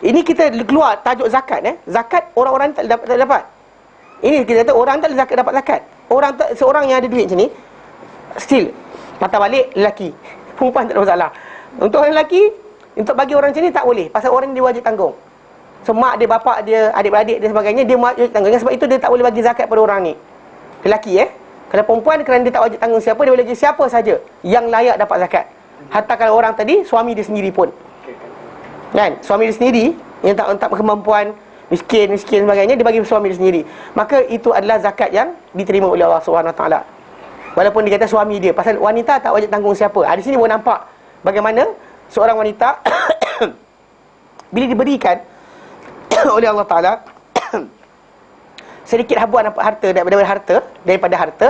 Ini kita keluar tajuk zakat Zakat orang-orang tak dapat. Ini kita kata orang tak zakat dapat zakat. Orang tak, seorang yang ada duit macam ni, still patah balik lelaki. Perempuan tak ada masalah. Untuk orang lelaki, untuk bagi orang macam ni tak boleh. Pasal orang ni dia wajib tanggung. So mak dia, bapak dia, adik-beradik dia sebagainya, dia wajib tanggung. Sebab itu dia tak boleh bagi zakat pada orang ni. Lelaki Kalau perempuan, kerana dia tak wajib tanggung siapa, dia boleh bagi siapa saja yang layak dapat zakat. Hatta kalau orang tadi suami dia sendiri pun. Kan? Suami dia sendiri yang tak berkemampuan, miskin sebagainya, dia bagi suami dia sendiri. Maka itu adalah zakat yang diterima oleh Allah SWT. Walaupun dia kata suami dia, pasal wanita tak wajib tanggung siapa. Di sini boleh nampak bagaimana seorang wanita bila diberikan oleh Allah Ta'ala sedikit habuan harta daripada harta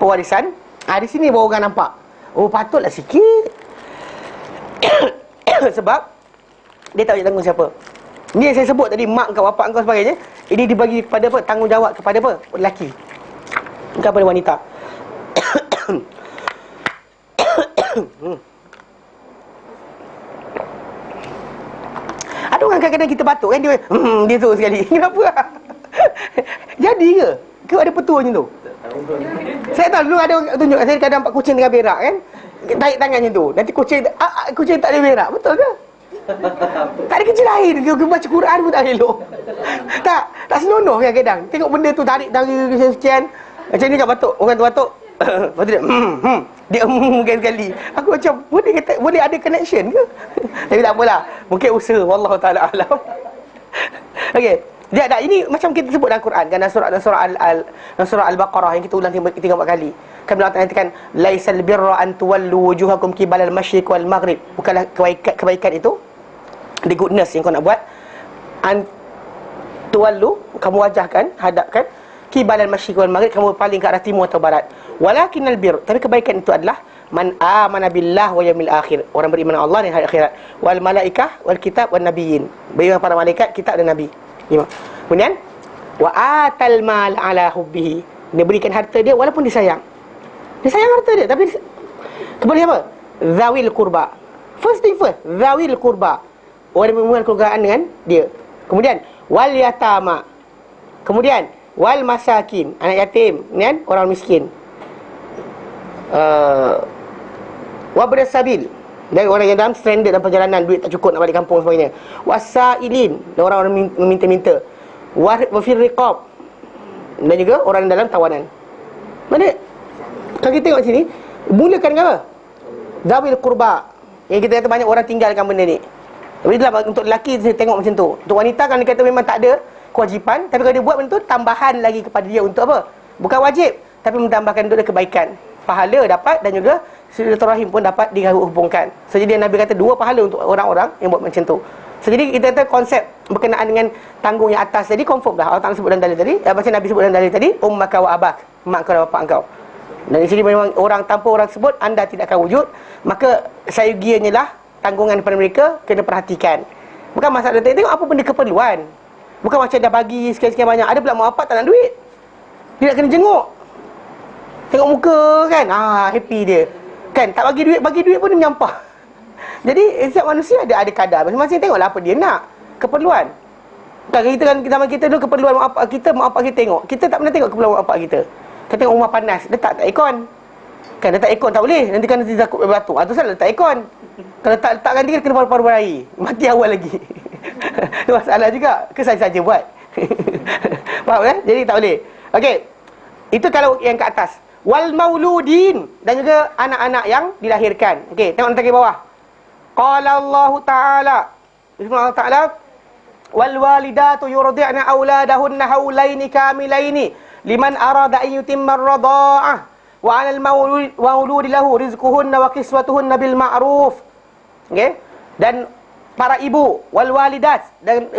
pewarisan, di sini baru orang nampak, oh patutlah sikit. Sebab dia tak wajib tanggung siapa. Ni yang saya sebut tadi, mak kau, bapak kau sebagainya, ini dibagi kepada apa? Tanggungjawab kepada apa? Lelaki, bukan kepada wanita. Ada orang kadang-kadang kita batuk kan, dia tu sekali. Kenapa? Jadi ke? Ke ada petua macam tu? Saya tahu dulu ada orang tunjuk saya kadang nampak kucing tengah berak kan, tarik tangan macam tu. Nanti kucing tak ada berak. Betul ke? Tak ada kerja lain ke baca Quran pun tak elok. Tak senonoh kadang-kadang. Tengok benda tu tarik sekian. Macam ni kat batuk. Orang tu batuk. Lepas tu dia mungkin sekali. Aku macam boleh ada connection ke? Tapi tak apalah. Mungkin usaha, wallahu taala alam. Okey. Dia ada ini macam kita sebut dalam Quran kan, dalam surah Al-Baqarah yang kita ulang 3-4 kali. Kan Allah Taala katakan laisal birra an tuwallu wujuhakum qibala al-masyriq wal maghrib. Bukanlah kebaikan itu, the goodness yang kau nak buat, an tuwallu, kamu wajahkan, hadapkan, qibala al-masyriq wal maghrib, kamu paling ke arah timur atau barat. Walakinnal bir, tapi kebaikan itu adalah man amana billah wa yawmil akhir, orang beriman Allah dan hari akhirat, wal malaikah wal kitab wan nabiyyin, beriman para malaikat, kitab dan nabi. Kemudian wa atal mal ala hubbihi, dia berikan harta dia walaupun dia sayang harta dia, tapi kepada siapa? Zawil qurba. First thing first, zawil qurba, orang berhubungan keluargaan dengan dia. Kemudian wal yatama, kemudian wal masakin, anak yatim, kemudian orang miskin, wa berasabil, dan orang yang dalam stranded dalam perjalanan, duit tak cukup nak balik kampung sebagainya. Wasailin, dan orang-orang meminta-minta. Wa fir riqab, dan juga orang dalam tawanan. Mana kalau kita tengok sini, mulakan dengan apa? Zawil qurba. Yang kita kata banyak orang tinggalkan benda ni. Tapi itulah untuk lelaki saya tengok macam tu. Untuk wanita kan dia kata memang tak ada kewajipan, tapi kalau dia buat benda tu, tambahan lagi kepada dia untuk apa? Bukan wajib, tapi menambahkan untuk kebaikan. Pahala dapat dan juga silaturahim pun dapat dihubungkan. So jadi Nabi kata 2 pahala untuk orang-orang yang buat macam tu. So jadi kita kata konsep berkenaan dengan tanggung yang atas tadi confirm dah. Allah Ta'ala sebut dalam dalil tadi, macam Nabi sebut dalam dalil tadi, ummaka wa abak, mak kau dan bapak kau. Dan di sini memang orang tanpa orang sebut, anda tidak akan wujud. Maka sayugianya lah tanggungan daripada mereka kena perhatikan. Bukan masalah tengok apa benda keperluan. Bukan macam dah bagi sekian-sekian banyak, ada pula mak bapak tak nak duit, dia nak kena jenguk, tengok muka kan, happy dia kan, tak bagi duit pun dia menyampah. Jadi setiap manusia ada kadar masing-masing, tengoklah apa dia nak, keperluan. Kan kita zaman kita dulu keperluan mak bapak kita tengok. Kita tak pernah tengok keperluan mak bapak kita. Kau tengok rumah panas, letak aircon. Kan letak aircon tak boleh, nanti kan takut berbatuk. Itu salah letak aircon. Kalau letakkan dia kena paru-paru air, mati awal lagi. Itu masalah juga. Ke saja buat. Faham kan? Jadi tak boleh. Okey. Itu kalau yang ke atas. Wal mauludin, dan juga anak-anak yang dilahirkan. Okey, tengok nanti ke bawah. Qala Allah Ta'ala, Allah Ta'ala, wal walidatu yurdi'na auladahunna haulaini kamilaini liman arada an yutimma ar-radha'ah wa 'alal mauludi lahu rizquhunna wa kiswatuhunna bil ma'ruf. Okey? Dan para ibu wal walidat, dan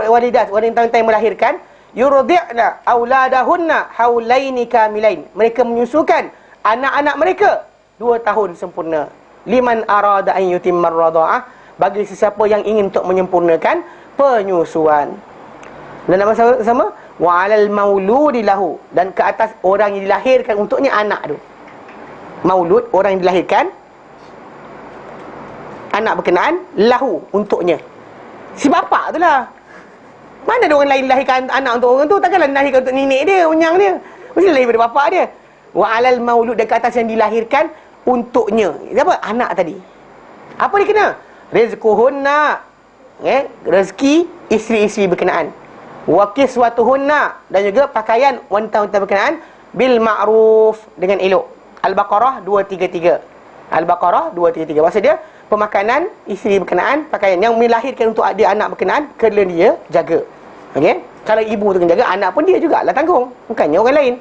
walidat, wanita yang melahirkan, yurdi'na auladahunna haulaini kamilain, mereka menyusukan anak-anak mereka 2 tahun sempurna. Liman arada an yutimma ar-radha'ah, bagi sesiapa yang ingin untuk menyempurnakan penyusuan. Dan nama sama wa 'alal mauludi lahu, dan ke atas orang yang dilahirkan untuknya anak tu. Maulud, orang yang dilahirkan, anak berkenaan, lahu, untuknya. Si bapa tu lah. Mana ada orang lain lahirkan anak untuk orang tu? Takkanlah lahirkan untuk nenek dia, unyang dia. Mesti lahir daripada bapak dia. Wa 'alal maulud, dan ke atas yang dilahirkan untuknya. Apa? Anak tadi. Apa dia kena? Rizquhunna, rezeki isteri-isteri berkenaan. Wa kiswatuhunna, dan juga pakaian wanita-wanita berkenaan, bil ma'ruf, dengan elok. Al-Baqarah 233. Al-Baqarah 233. Maksud dia pemakanan isteri berkenaan, pakaian yang melahirkan untuk dia anak berkenaan, kena dia jaga. Okey? Kalau ibu tu kena jaga, anak pun dia jugalah tanggung, bukannya orang lain.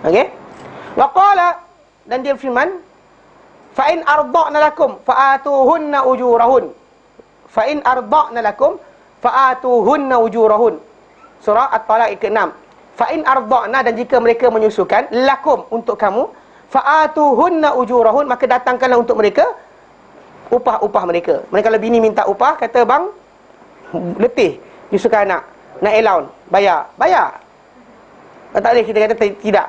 Okey? Wa qala, dan dia firman, fa in arda'na lakum fa'atuhunna ujurahun. Fa in arda'na lakum fa'atuhunna ujurahun. Surah At-Talaq ke-6. Fa in arda'na, dan jika mereka menyusukan, lakum, untuk kamu, fa'atuhunna ujurahun, maka datangkanlah untuk mereka upah-upah mereka. Mereka kalau bini minta upah, kata bang, letih nyusukan anak, nak allowance, bayar. Tak boleh kita kata tidak.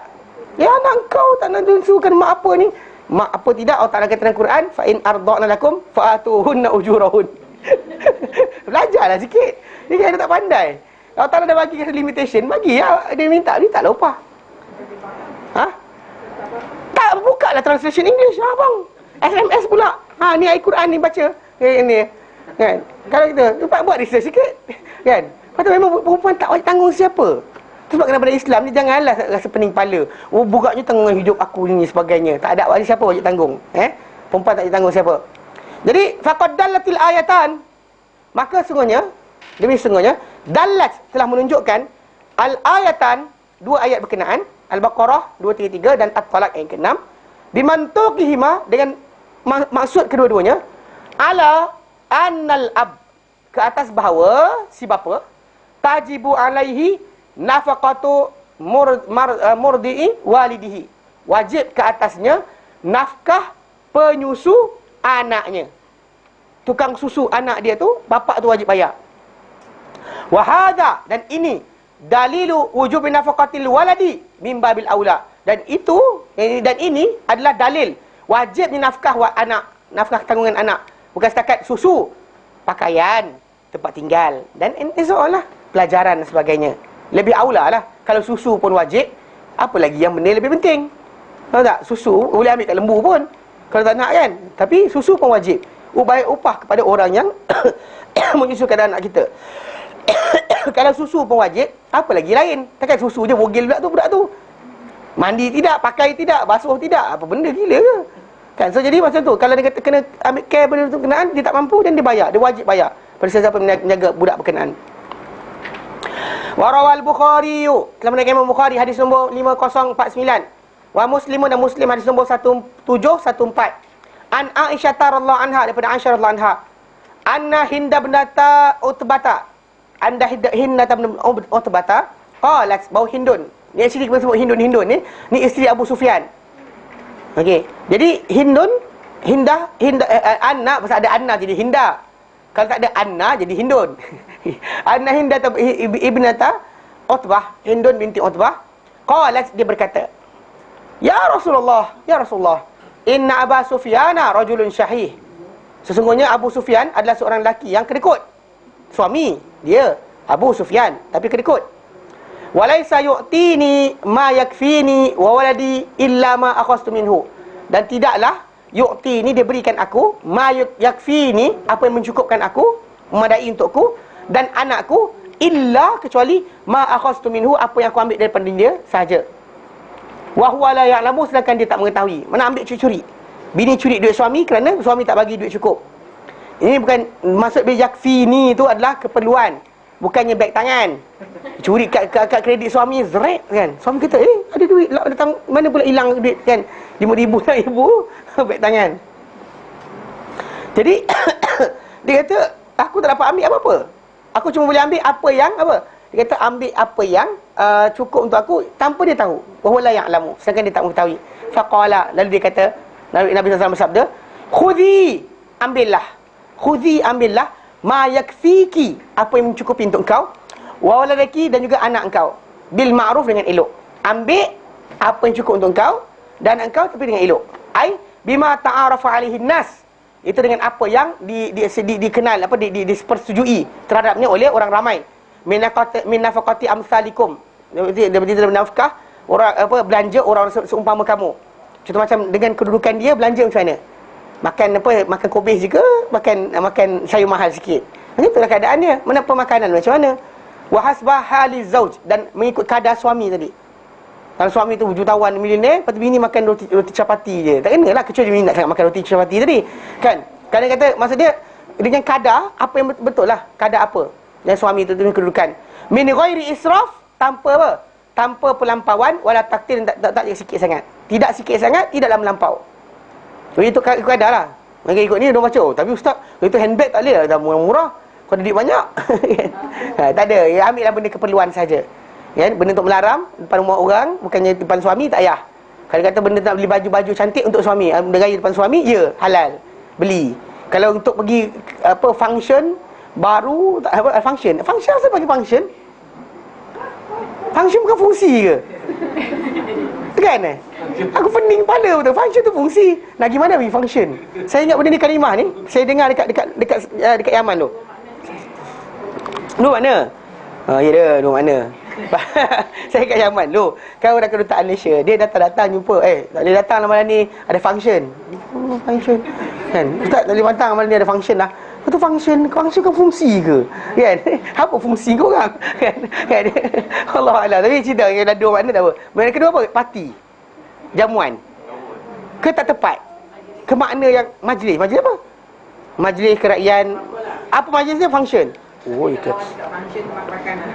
Ya, anak kau tak nak nyusukan mak apa ni? Mak apa tidak? Allah Ta'ala kata dalam Quran, fa in arda'na lakum fa'atuhunna ujurahun. Belajarlah sikit. Ni kan tak pandai. Allah Ta'ala dah bagi kita limitation, bagi ya, dia minta lah upah. Ha? Tak, buka lah translation English lah bang. SMS pula. Ha, ni ayat Quran ni baca. Ni kan. Kalau kita buat research sikit, kan. Patut memang perempuan tak wajib tanggung siapa. Sebab kena pada Islam ni janganlah rasa pening kepala. Oh, bukannya tanggungan hidup aku ni sebagainya. Tak ada wajib siapa wajib tanggung. Perempuan tak wajib tanggung siapa. Jadi faqad dallatil ayatan, maka sungguhnya, demi sungguhnya, dallat telah menunjukkan al-ayatan, 2 ayat berkenaan, Al-Baqarah 233 dan At-Talaq ayat ke-6, bimantuqihima, dengan maksud kedua-duanya, ala annal ab, ke atas bahawa si bapa, tajibu alaihi nafaqatu murdi'i walidihi, wajib ke atasnya nafkah penyusu anaknya. Tukang susu anak dia tu, bapa tu wajib bayar. Wahada, dan ini dalilu wujubi nafaqatil waladi min babil aula, dan itu, dan ini adalah dalil wajibnya nafkah anak, nafkah tanggungan anak, bukan setakat susu, pakaian, tempat tinggal, dan insyaallah pelajaran dan sebagainya. Lebih aula lah. Kalau susu pun wajib, apa lagi yang benda lebih penting? Tahu tak? Susu boleh ambil kat lembu pun, kalau tak nak kan. Tapi susu pun wajib. Bayar upah kepada orang yang menyusukan anak kita. Kalau susu pun wajib, apa lagi lain? Takkan susu je bogil budak tu. Mandi tidak, pakai tidak, basuh tidak. Apa benda gila ke? Kan? So jadi macam tu. Kalau dia kata kena ambil care benda tu berkenaan, dia tak mampu, dan dia bayar. Dia wajib bayar pada siapa menjaga budak berkenaan. Warawal Bukhari, telah menaikkan Imam Bukhari hadis nombor 5049. Wa Muslimun, dan Muslim hadis nombor 1714. An Aisyah radhiyallahu anha, daripada Aisyah radhiyallahu anha, anna Hinda binata Utbata, anda Hinda bin Utbata, qalat, bau Hindun. Ni actually kita sebut Hindun ni isteri Abu Sufyan. Okey. Jadi Hinda Anna, pasal ada Anna jadi Hinda. Kalau tak ada Anna jadi Hindun. Anna Hinda ibnata Utbah, Hindun binti Utbah, qalat, dia berkata, Ya Rasulullah, inna Aba Sufyana rajulun syahih. Sesungguhnya Abu Sufyan adalah seorang lelaki yang kedekut. Suami dia Abu Sufyan, tapi kedekut. Walaisa yu'tini ma yakfini wa waladi illa ma akhastu minhu. Dan tidaklah yu'tini, dia berikan aku, ma yakfini, apa yang mencukupkan aku, memadai untukku dan anakku, illa, kecuali ma akhastu minhu, apa yang aku ambil daripada dia sahaja. Wa huwa la ya'lamu, sedangkan dia tak mengetahui. Mana ambil curi-curi. Bini curi duit suami kerana suami tak bagi duit cukup. Ini bukan maksud yakfi ni, tu adalah keperluan, bukannya beg tangan. Curi kat kredit suami, zret kan. Suami kata, ada duit lah datang, mana pula hilang duit kan, 5,000 tak ibu beg tangan. Jadi dia kata, aku tak dapat ambil apa-apa. Aku cuma boleh ambil apa yang apa? Dia kata ambil apa yang cukup untuk aku tanpa dia tahu. Wa la ya'lamu, sedangkan dia tak mengetahui. Faqala, lalu dia kata, Nabi SAW bersabda, khudhi, ambillah. Khudhi, ambillah, ma yakfiki, apa yang mencukupi untuk engkau, wa waladaki, dan juga anak engkau, bil ma'ruf, dengan elok. Ambil apa yang cukup untuk engkau dan engkau, tapi dengan elok. Ai bima ta'arafa alaihi nas, itu dengan apa yang dikenal, apa dipersetujui terhadapnya oleh orang ramai. Min nafaqati amsalikum, dia dalam nafkah orang, apa, belanja orang seumpama kamu. Contoh macam dengan kedudukan dia, belanja macam mana? Makan apa? Makan kobis juga, makan sayur mahal sikit. Itulah keadaan dia. Mana pemakanan macam mana? Wa hasbah hali zauj, dan mengikut kadar suami tadi. Kalau suami tu jutawan, milioner, lepas tu bini makan roti chapati je, tak kena lah, kecuali bini nak sangat makan roti chapati tadi, kan? Kadang kata, maksud dia dengan kadar apa yang betul lah, kadar apa dan suami tu dengan kedudukan. Min ghairi israf, tanpa apa? Tanpa pelampauan, wala taktir, tak sikit sangat. Tidak sikit sangat, tidaklah melampau. Jadi itu kadar lah. Mereka ikut ni, dia baca, tapi ustaz, itu handbag tak boleh lah, dah murah-murah, kau ada duit banyak. Tak ada, ya, ambil lah benda keperluan saja. Ya, benda untuk melaram depan rumah orang, bukannya depan suami, tak payah. Kalau kata benda nak beli baju-baju cantik untuk suami, benda gaya depan suami, ya, halal, beli. Kalau untuk pergi apa function baru, tak apa function apa bagi function? Function bukan fungsi ke? Kan aku pening kepala betul. Function tu fungsi. Nak gimana bagi function? Saya ingat benda ni kalimah ni, saya dengar dekat Yaman tu. Lu mana? Ya dia, lu mana? Saya kat Yaman lu. Kau dah kedutaan Malaysia. Dia datang jumpa. Tak boleh datang lah malam ni, ada function. Function kan? Ustaz, tak boleh datang malam ni, ada function lah. Itu function kan fungsi ke? Kan? Apa fungsi kau orang? Kan? Allah Allah. Tapi cerita yang ada dua makna tak apa. Makna kedua apa? Parti. Jamuan. Ke tak tepat? Ke makna yang majlis. Majlis apa? Majlis kerakyaan. Apa majlis dia? Function. Oh, itu. Function makanan.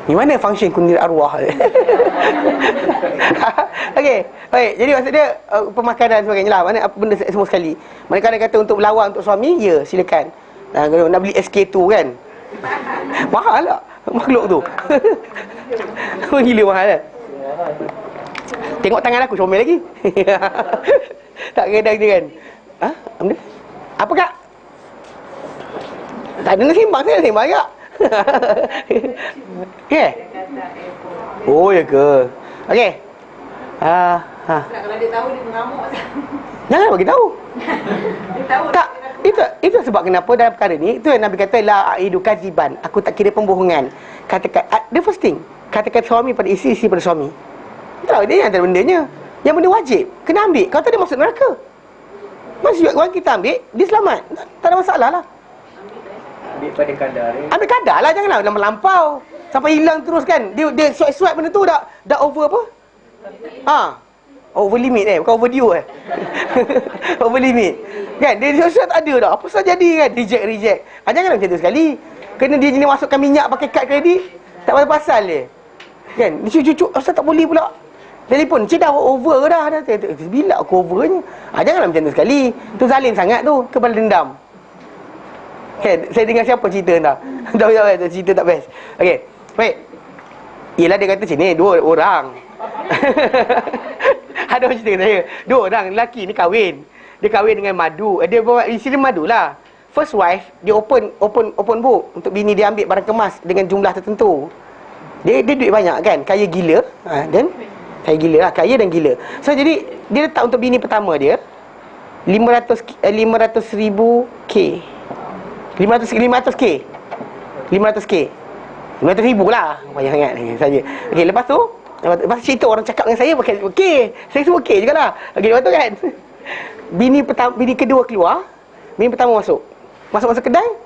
Ni mana function kunir arwah? Okey, baik. Jadi maksud dia pemakanan sebagainya lah. Mana apa benda semua sekali. Mereka ada kata untuk berlawan untuk suami, ya, silakan. Kalau nak beli SK2 kan, mahal lah makhluk tu. Gila mahal lah. Tengok tangan aku comel lagi. Tak kadang dia kan. Apa kak? Tak ada nak sembang, saya nak sembang kak. Okay. Oh ya ke? Okey. Kalau dia tahu, dia mengamuk. Jangan bagi tahu. Dia tahu. Tak, itu sebab kenapa dalam perkara ni, itu yang Nabi kata la aidu kadziban, aku tak kira pembohongan. Katakan the first thing, katakan suami pada isteri pada suami. Tahu dia yang antara bendanya. Yang benda wajib kena ambil. Kalau tak, dia masuk neraka. Masih orang kita ambil, dia selamat. Tak ada masalah lah. Ambil pada kadar ni. Ambil kadar lah, janganlah melampau sampai hilang terus kan. Dia swipe benda tu dah over apa? Over limit bukan over due over limit. Kan? Dia swipe tak ada dah. Apa saja jadi kan? Reject. Janganlah macam tu sekali. Kena dia jenis masukkan minyak pakai kad kredit, tak pasal dia. Kan? Dia cucuk, asal tak boleh pula. Telefon, cik dah over dah. Bila aku overnya? Janganlah macam tu sekali. Tu zalim sangat tu, kepala dendam. Kan? Saya dengar siapa cerita dah. Dah cerita tak best. Okey. Baik. Yelah dia kata sini 2 orang. Ada orang cerita kat saya. 2 orang lelaki ni kahwin. Dia kahwin dengan madu. Dia bawa isteri madu lah. First wife, dia open book untuk bini dia ambil barang kemas dengan jumlah tertentu. Dia duit banyak kan, kaya gila. Dan kaya gila lah, kaya dan gila. So jadi dia letak untuk bini pertama dia 500,000 K. 500K. RM500,000 lah. Banyak sangat saja. Okey, lepas tu cerita orang cakap dengan saya, okey, saya semua okey jugalah. Okey, lepas tu kan, bini kedua keluar, bini pertama masuk kedai.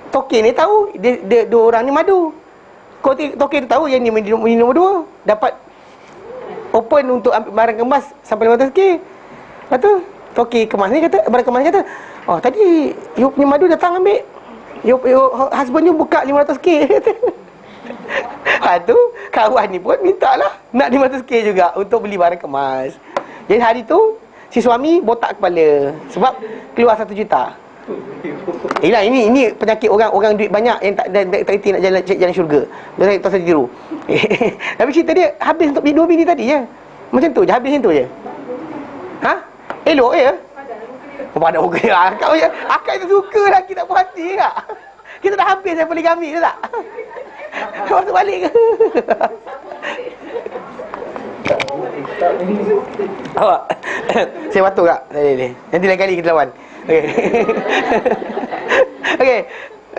Toki ni tahu dia dua orang ni madu. Toki tu tahu yang ni minum nombor 2, dapat open untuk ambil barang kemas sampai RM500,000. Lepas tu Toki kemas ni kata, barang kemas ni kata, oh tadi you punya madu datang ambil, your husband you buka RM500,000. Lepas tu kawan ni pun minta lah nak RM500,000 juga untuk beli barang kemas. Jadi hari tu si suami botak kepala sebab keluar RM1 juta. Yelah, ini penyakit orang duit banyak yang tak reti nak jalan syurga. Dia tak saja tiru. Tapi cerita dia habis untuk dua bini tadi je. Macam tu je, habis macam tu je. Ha? Elok je. Padan muka dia. Akak itu suka lagi tak puas hati tak? Kita dah habis saya poligami ke tak? Masuk balik ke? Awak saya batuk tak? Nanti lain kali kita lawan. Okey. Okey.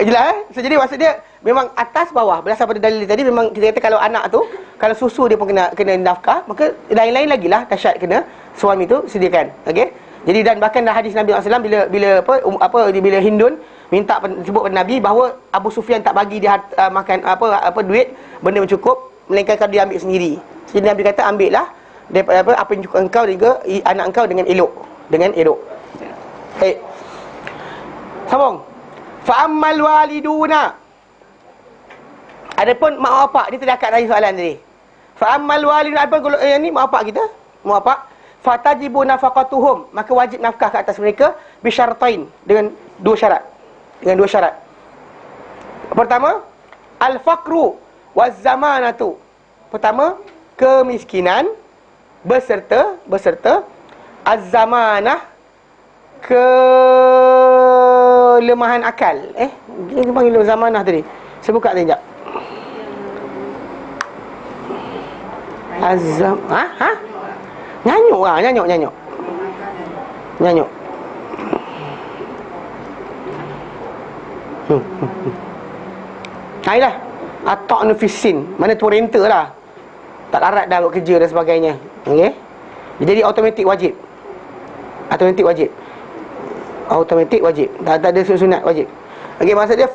Jelas So, jadi maksud dia memang atas bawah berdasar pada dalil tadi, memang kita kata kalau anak tu, kalau susu dia pun kena nafkah, maka lain-lain lagi lah dahsyat kena suami tu sediakan. Okey. Jadi dan bahkan dalam hadis Nabi SAW bila Hindun minta sebut pada Nabi bahawa Abu Sufyan tak bagi dia makan duit benda mencukup, melainkan kalau dia ambil sendiri. Jadi Nabi kata ambil lah daripada apa yang cukup engkau dan juga anak engkau dengan elok. Baik. Sambung. Fa ammal waliduna. Adapun mak bapak, dia terdekat tadi soalan tadi. Fa ammal waliduna, adapun kalau yang ni mak bapak kita, mak bapak, fatajibu nafaqatuhum, maka wajib nafkah ke atas mereka bisyartain, dengan dua syarat. Pertama, al-faqru waz-zamanatu. Pertama, kemiskinan beserta az-zamanah, kelemahan akal. Dia panggil zamanah tadi. Saya buka tadi sekejap. Nyanyuk. Ayolah. Atok nufisin. Mana tu renter lah. Tak larat dah buat kerja dan sebagainya. Okey. Jadi automatik wajib. Tak ada sunat wajib. Okey, maksud dia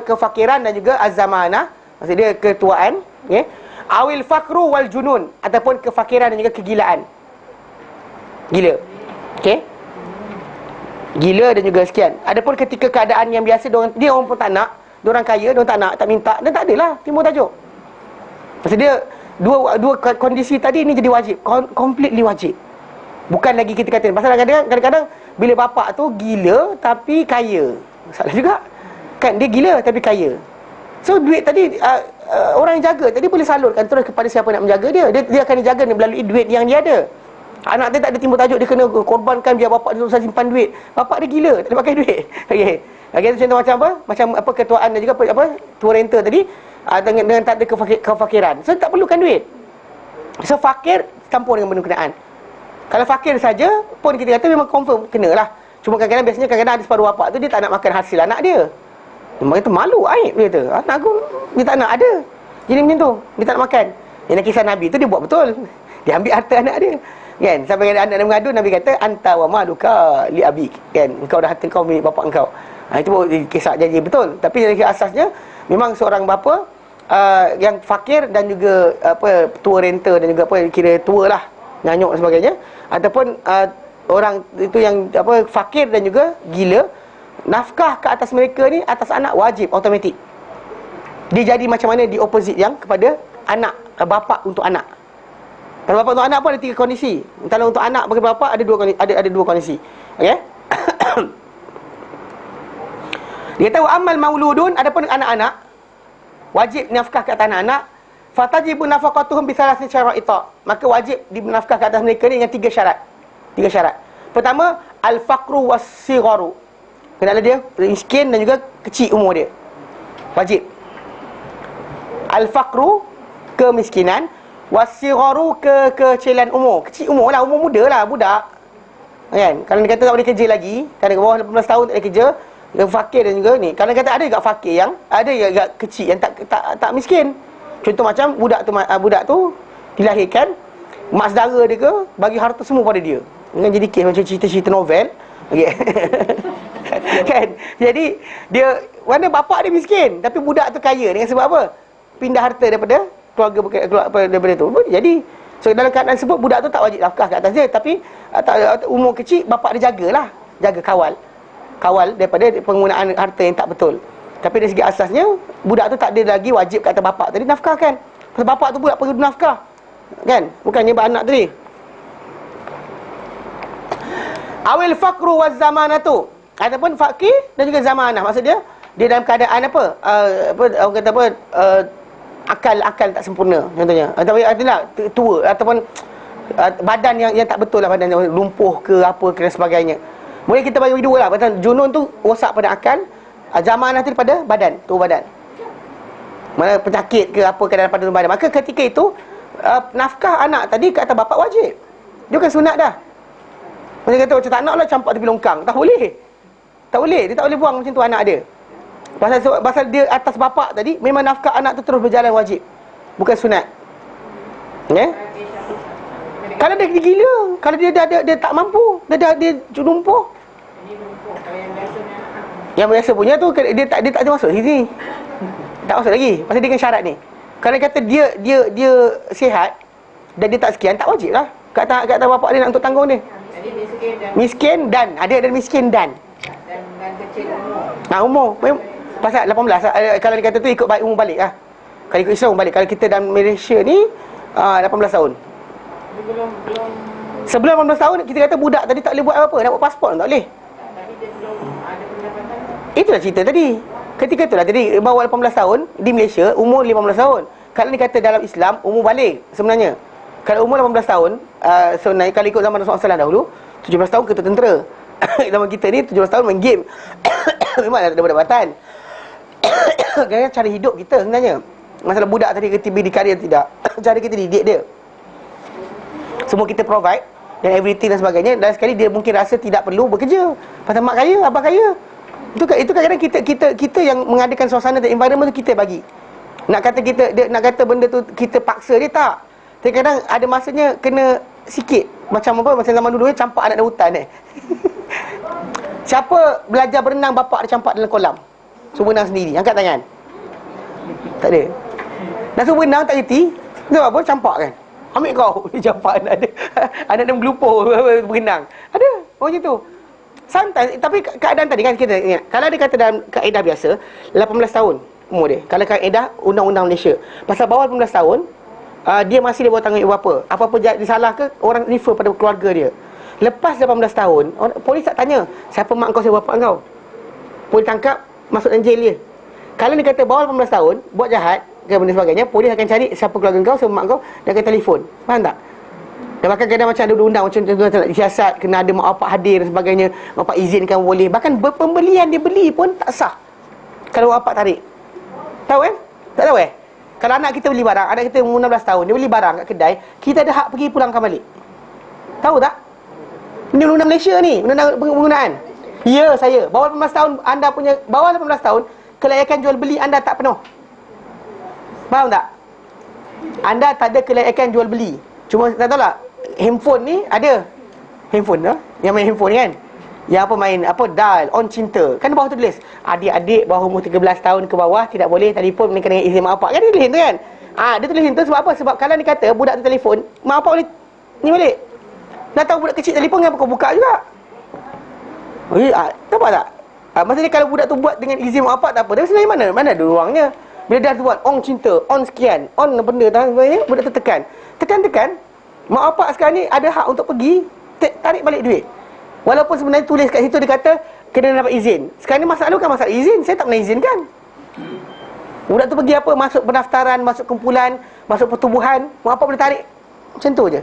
kefakiran dan juga az-zamanah. Maksud dia ketuaan. Okey. Awil fakru wal junun, ataupun kefakiran dan juga kegilaan. Gila. Okey. Gila dan juga sekian. Adapun ketika keadaan yang biasa, dia orang pun tak nak, dia orang kaya, dia orang tak nak, tak minta, dan tak adalah timbul tajuk. Maksud dia dua kondisi tadi ni jadi wajib, completely wajib. Bukan lagi kita kata, pasal kadang-kadang bila bapak tu gila tapi kaya, salah juga. Kan dia gila tapi kaya. So duit tadi orang yang jaga tadi boleh salurkan terus kepada siapa nak menjaga dia. Dia akan dijaga melalui duit yang dia ada. Anak dia tak ada timbul tajuk dia kena korbankan biar bapak dia susah simpan duit. Bapak dia gila, tak ada pakai duit. Okey. Itu contoh macam apa? Macam apa ketuaan dan juga tua renter tadi dengan tak ada kefakiran. So tak perlukan duit. So fakir campur dengan benda kenaan. Kalau fakir saja pun kita kata memang confirm kenalah. Cuma kadang-kadang ada separuh bapak tu dia tak nak makan hasil anak dia. Memang itu malu, aib dia kata. Anak aku dia tak nak ada. Jadi macam tu, dia tak nak makan. Yang kisah Nabi tu dia buat betul. Dia ambil harta anak dia. Kan? Sampai anak dia mengadu, Nabi kata anta wa maluka li abik. Kan? Engkau dah harta kau milik bapak engkau. Itu kisah janji betul. Tapi dari asasnya memang seorang bapa yang fakir dan juga tua renter dan juga kira tua lah, nyanyuk dan sebagainya, ataupun orang itu yang fakir dan juga gila, nafkah ke atas mereka ni, atas anak wajib, automatik. Dia jadi macam mana di opposite yang kepada anak, bapa untuk anak. Kalau bapa untuk anak pun ada 3 kondisi. Kalau untuk anak bagi bapa ada dua kondisi. Okey. Dia tahu amal mauludun, adapun anak-anak wajib nafkah ke atas anak-anak. Fatajibu nafaqatuhum bi thalathi syara'ita, maka wajib dinafkah ke atas mereka ni dengan 3 syarat. 3 syarat. Pertama, al-faqru was-sigharu. Kena ada dia miskin dan juga kecil umur dia. Wajib. Al-faqru, kemiskinan, was-sigharu, kekecilan umur. Kecil umur lah, umur muda lah, budak. Kan? Kalau dia kata tak boleh kerja lagi, kan bawah 18 tahun tak boleh kerja, Yang fakir dan juga ni. Kalau kata ada juga fakir yang ada juga kecil yang tak miskin. Contoh macam budak tu dilahirkan, mak saudara dia ke bagi harta semua pada dia. Dengan jadi kes macam cerita-cerita novel. Okey. Kan? Jadi dia mana bapak dia miskin tapi budak tu kaya dengan sebab apa? Pindah harta daripada keluarga daripada tu. Jadi dalam keadaan tersebut budak tu tak wajib nafkah kat atas dia, tapi umur kecil bapak dia jagalah, jaga kawal daripada penggunaan harta yang tak betul. Tapi dari segi asasnya budak tu tak ada lagi wajib kat atas bapak tadi nafkahkan. Pasal bapak tu pula perlu nafkah. Kan? Bukannya anak tadi. Awil faqru waz zamanatu, ataupun fakir dan juga zamanah. Maksud dia dalam keadaan apa? Orang kata apa? Akal tak sempurna contohnya. Ataupun adalah tua ataupun badan yang tak betul lah, badan yang lumpuh ke apa ke dan sebagainya. Mungkin kita bagi dua lah. Pasal junun tu rosak pada akal, zamanah tu pada badan, tua badan. Mana penyakit ke apa ke dalam pada badan. Maka ketika itu nafkah anak tadi kat atas bapak wajib. Dia bukan sunat dah. Macam kata macam tak nak lah campak tepi longkang. Tak boleh. Dia tak boleh buang macam tu anak dia. Pasal dia atas bapak tadi, memang nafkah anak tu terus berjalan wajib. Bukan sunat. Ya? Kalau dia gila, kalau dia tak mampu, dia lumpuh. Yang biasa punya tu dia tak ada masuk sini. Tak masuk lagi. Pasal dia dengan syarat ni. Kalau kata dia sihat dan dia tak sekian, tak wajib lah. Kat atas bapak dia nak untuk tanggung dia. Miskin dan ada miskin dan kecil umur. umur. Pasal 18 kalau dia kata tu ikut umur balik lah. Kalau ikut Islam balik. Kalau kita dalam Malaysia ni 18 tahun. Belum Sebelum 18 tahun kita kata budak tadi tak boleh buat apa-apa. Nak buat pasport tak boleh. tapi dia belum ada pendapatan. Itulah cerita tadi. Ketika itulah tadi bawah 18 tahun di Malaysia umur 15 tahun. Kalau ni kata dalam Islam umur balik sebenarnya. Kalau umur 18 tahun sebenarnya kalau ikut zaman Rasulullah SAW dahulu 17 tahun kita tentera. Zaman kita ni 17 tahun main game. Memang ada pendapatan. Kerana cara hidup kita sebenarnya. Masalah budak tadi kita beri karya tidak. Cara kita didik dia. Semua kita provide dan everything dan sebagainya. Dan sekali dia mungkin rasa tidak perlu bekerja. Pasal mak kaya, abah kaya. Itu kadang-kadang kita yang mengadakan suasana dan environment tu kita bagi. Nak kata benda tu kita paksa dia tak. Tapi kadang ada masanya kena sikit. Macam apa? Macam zaman dulu campak anak dalam hutan Siapa belajar berenang bapak dia campak dalam kolam? Suruh berenang sendiri. Angkat tangan. Tak ada. Dah suruh berenang tak reti. Sebab apa? Campak kan? Ambil kau. Dia campak anak dia. Anak dia bergelumpur berenang. Ada. Macam tu. Santai. Tapi keadaan tadi kan kita ingat. Kalau dia kata dalam kaedah biasa 18 tahun umur dia. Kalau kaedah undang-undang Malaysia pasal bawah 18 tahun dia masih dia buat tanggungjawab apa-apa jadi salah ke orang refer pada keluarga dia. Lepas 18 tahun polis tak tanya siapa mak kau, siapa bapak kau. Polis tangkap, masuk dalam jail dia. Kalau dia kata bawah 18 tahun buat jahat ke benda sebagainya, polis akan cari siapa keluarga kau, siapa mak kau, dan akan telefon. Faham tak? Dan bahkan kadang macam ada undang-undang macam tu siasat kena ada mak bapak hadir dan sebagainya, mak bapak izinkan boleh. Bahkan pembelian dia beli pun tak sah kalau mak bapak tarik. Tahu kan? Tak tahu Kalau anak kita beli barang, anak kita umur 16 tahun, dia beli barang kat kedai, kita ada hak pergi pulangkan balik. Tahu tak? Ini undang-undang Malaysia ni, undang-undang penggunaan. Ya, saya. Bawah 18 tahun, anda punya bawah 18 tahun, kelayakan jual beli anda tak penuh. Faham tak? Anda tak ada kelayakan jual beli. Cuma tak tahu tak, handphone ni ada. Handphone tu, yang main handphone kan? Yang apa main, dial, on cinta. Kan bawah tu tulis, adik-adik bawah umur 13 tahun ke bawah tidak boleh telefon kena izin mak bapak. Kan dia tulis tu kan? Dia tulis tu sebab apa? Sebab kalau ni kata budak tu telefon, mak bapak boleh ni balik. Dah tahu budak kecil telefon, kenapa kau buka juga? Nampak tak? Maksudnya kalau budak tu buat dengan izin mak bapak tak apa. Tapi sebenarnya mana ada ruangnya. Bila dah buat on cinta, on sekian, on benda dan sebagainya, budak tu tekan. Tekan. Mak bapak sekarang ni ada hak untuk pergi tarik balik duit. Walaupun sebenarnya tulis kat situ dia kata kena dapat izin. Sekarang ni masalah bukan masalah izin. Saya tak pernah izinkan. Budak tu pergi apa, masuk pendaftaran, masuk kumpulan, masuk pertubuhan, mak bapak boleh tarik. Macam tu je.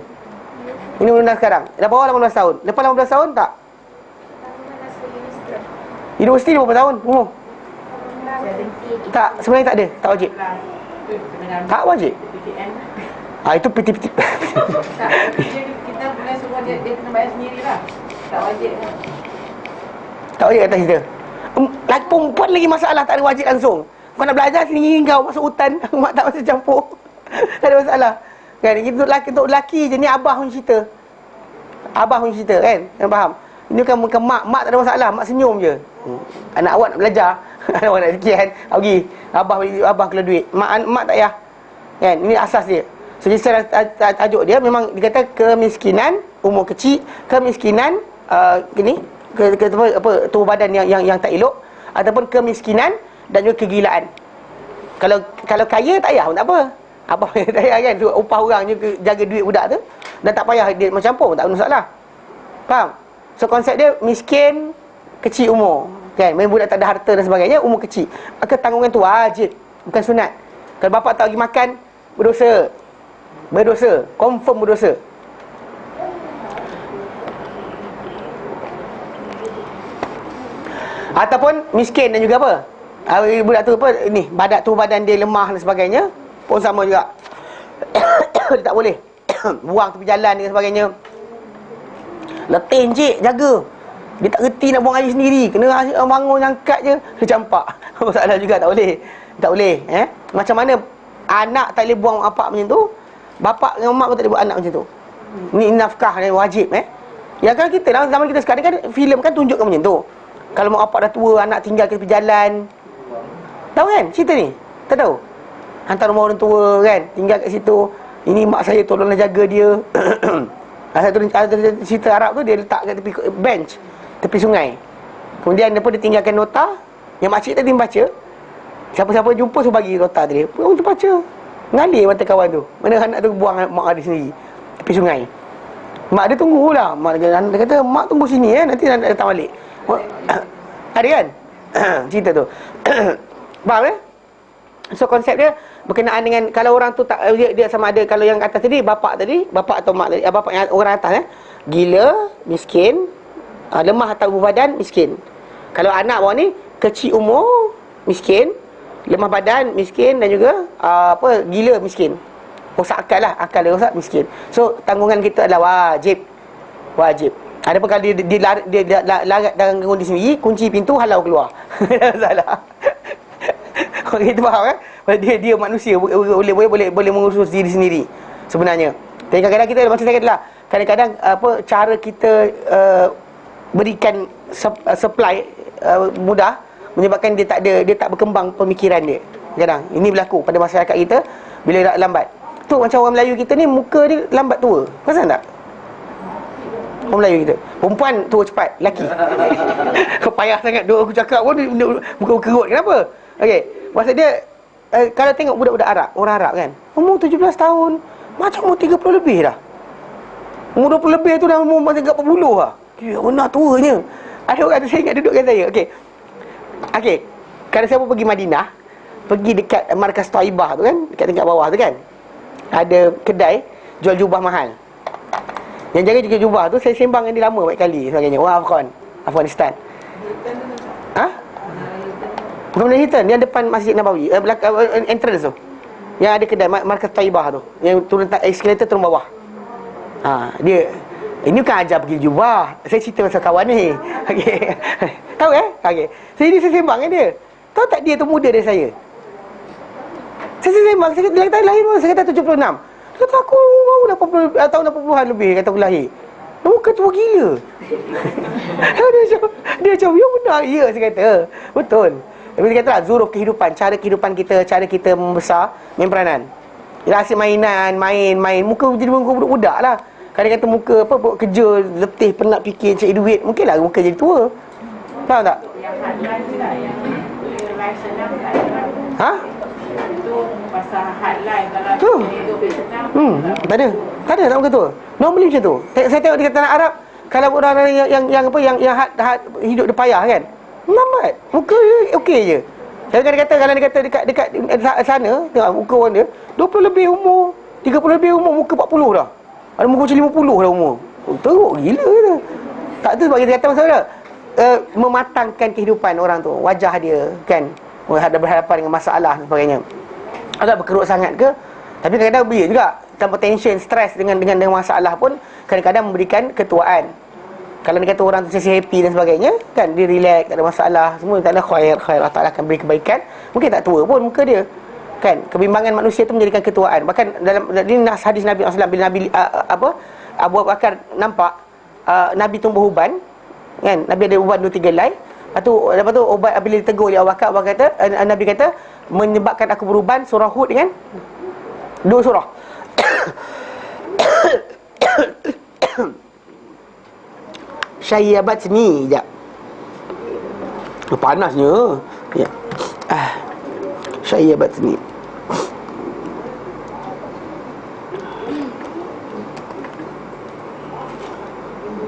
Ini undang sekarang. Dah bawah 18 tahun. Lepas 18 tahun tak? Universiti 15 tahun umur. Tak, sebenarnya tak ada. Tak wajib. Tak wajib. Itu PT. Kita boleh semua dia kena bayar sendiri lah. Tak wajib. Tak wajib kata kita. Lagi perempuan lagi masalah, tak ada wajib langsung. Kau nak belajar sendiri kau masuk hutan. Mak tak masuk campur. Tak ada masalah. Kan untuk lelaki je ni abah pun cerita. Abah pun cerita kan. Yang faham? Ini bukan mak tak ada masalah, mak senyum je. Anak awak nak belajar. Anak awak nak sekian. Pergi. Abah keluar duit. Mak tak payah. Kan? Ini asas dia. So jadi tajuk dia memang dikata kemiskinan umur kecil, kemiskinan tubuh badan yang tak elok, ataupun kemiskinan dan juga kegilaan. Kalau kaya tak payah pun tak apa. Abah tak payah kan, upah orang je jaga duit budak tu, dan tak payah dia macam campur, tak ada masalah. Faham? So konsep dia miskin kecil umur, kan, main budak tak ada harta dan sebagainya, umur kecil. Maka tanggungan tu wajib, bukan sunat. Kalau bapak tak bagi makan, berdosa, confirm berdosa. Ataupun miskin dan juga apa? Budak tu apa ni, badan dia lemah dan sebagainya, pun sama juga. Dia tak boleh buang tepi jalan dan sebagainya. Letih encik, jaga. Dia tak reti nak buang air sendiri, kena bangun angkat je, dia campak. Masalah juga tak boleh. Tak boleh, Macam mana anak tak boleh buang apak macam tu, bapak dengan mak pun tak boleh buang anak macam tu. Ni nafkah ni wajib, Ya kan kita dalam zaman kita sekarang kan filem kan tunjukkan macam tu. Kalau mak bapak dah tua, anak tinggal ke tepi jalan. Tahu kan cerita ni? Tak tahu? Hantar rumah orang tua kan, tinggal kat situ. Ini mak saya, tolonglah jaga dia. Ada cerita Arab tu, dia letak kat tepi bench, tepi sungai. Kemudian dia pun dia tinggalkan nota yang makcik tadi membaca. Siapa-siapa jumpa suruh bagi nota tadi. Orang tu baca, ngalir mata kawan tu. Mana anak tu buang mak dia sendiri tepi sungai. Mak dia tunggulah. Dia kata, mak tunggu sini nanti nak datang balik. Ada kan cerita tu. Faham So konsep dia berkenaan dengan, kalau orang tu tak, dia sama ada, kalau yang atas tadi bapak atau mak tadi, bapak yang orang atas gila, miskin, lemah atau tubuh badan, miskin. Kalau anak bawah ni kecil umur, miskin, lemah badan, miskin, dan juga gila, miskin. Rosak akal lah, akal dia rosak, miskin. So tanggungan kita adalah wajib. Adapun kalau dia larat dalam kundi sendiri, kunci pintu, halau keluar. Salah. Orang kita faham dia manusia, boleh mengurus diri sendiri sebenarnya. Tapi kadang-kadang kita macam saya katalah, kadang-kadang cara kita berikan supply mudah menyebabkan dia tak berkembang pemikiran dia. Kadang ini berlaku pada masyarakat kita bila lambat. Tu macam orang Melayu kita ni, muka dia lambat tua. Perasan tak? Orang Melayu kita, perempuan tua cepat, lelaki kau payah sangat duk aku cakap pun muka kerut. Kenapa? Okey, maksud dia kalau tengok budak-budak Arab, orang Arab kan, umur 17 tahun macam umur 30 lebih dah. Umur 20 lebih tu dah umur macam 40 lah. Ya benar tuanya. Ada orang saya ingat duduk dengan saya. Okey, kalau saya pun pergi Madinah, pergi dekat markas Taibah tu kan, dekat tingkat bawah tu kan, ada kedai jual jubah mahal. Yang jaga juga jubah tu, saya sembang dengan dia lama banyak kali sebagainya. Wah, Afghanistan. Bukan benda Hilton, yang depan Masjid Nabawi, entrance tu, yang ada kedai markas Taibah tu, yang turun eskalator turun bawah. Dia ini bukan ajar pergi jubah. Saya cerita pasal kawan ni. Okey. Tahu okey. Jadi saya sembang dengan dia. Tahu tak dia tu muda dari saya? Saya sembang, saya kata lahir mana? Saya kata 76. Dia kata aku baru 80 tahun 80-an lebih kata aku lahir. Muka tua gila. Dia macam ya benar. Ya saya kata. Betul. Tapi dia kata lah, zuruf kehidupan, cara kehidupan kita, cara kita membesar, main peranan. Dia asyik mainan, main, muka jadi muka budak-budak lah. Kadang kata muka buat kerja, letih, penat fikir, cari duit, mungkinlah muka jadi tua. Faham tak? Yang hardline tu lah, yang live senang tak ada. Itu pasal hardline. Kalau hidup senang tak ada tak muka tua. Normally macam tu. Saya tengok di tanah Arab, kalau orang yang hidup dia payah kan, lambat, muka dia okey je. Saya kata kalau dia kata dekat sana, tengok muka orang dia 20 lebih umur, 30 lebih umur, muka 40 dah. Ada muka macam 50 dah umur. Teruk gila tu. Tak tu sebab kita kata masalah mematangkan kehidupan orang tu, wajah dia kan, ada berhadapan dengan masalah dan sebagainya. Agak berkerut sangat ke? Tapi kadang-kadang boleh juga tanpa tension, stres dengan masalah pun kadang-kadang memberikan ketuaan. Kalau dia kata orang tu sesi happy dan sebagainya, kan, dia relax, tak ada masalah, semua tak ada khair, Allah Ta'ala akan beri kebaikan. Mungkin tak tua pun muka dia, kan. Kebimbangan manusia tu menjadikan ketuaan. Bahkan dalam nas hadis Nabi SAW, bila Nabi Abu Bakar nampak Nabi tumbuh uban, kan, Nabi ada uban 2-3 helai. Lepas tu ubat bila ditegur oleh Abu Bakar, Nabi kata, menyebabkan aku beruban surah Hud dengan 2 surah. Syayyabatni, sekejap, panasnya ya. Syayyabatni.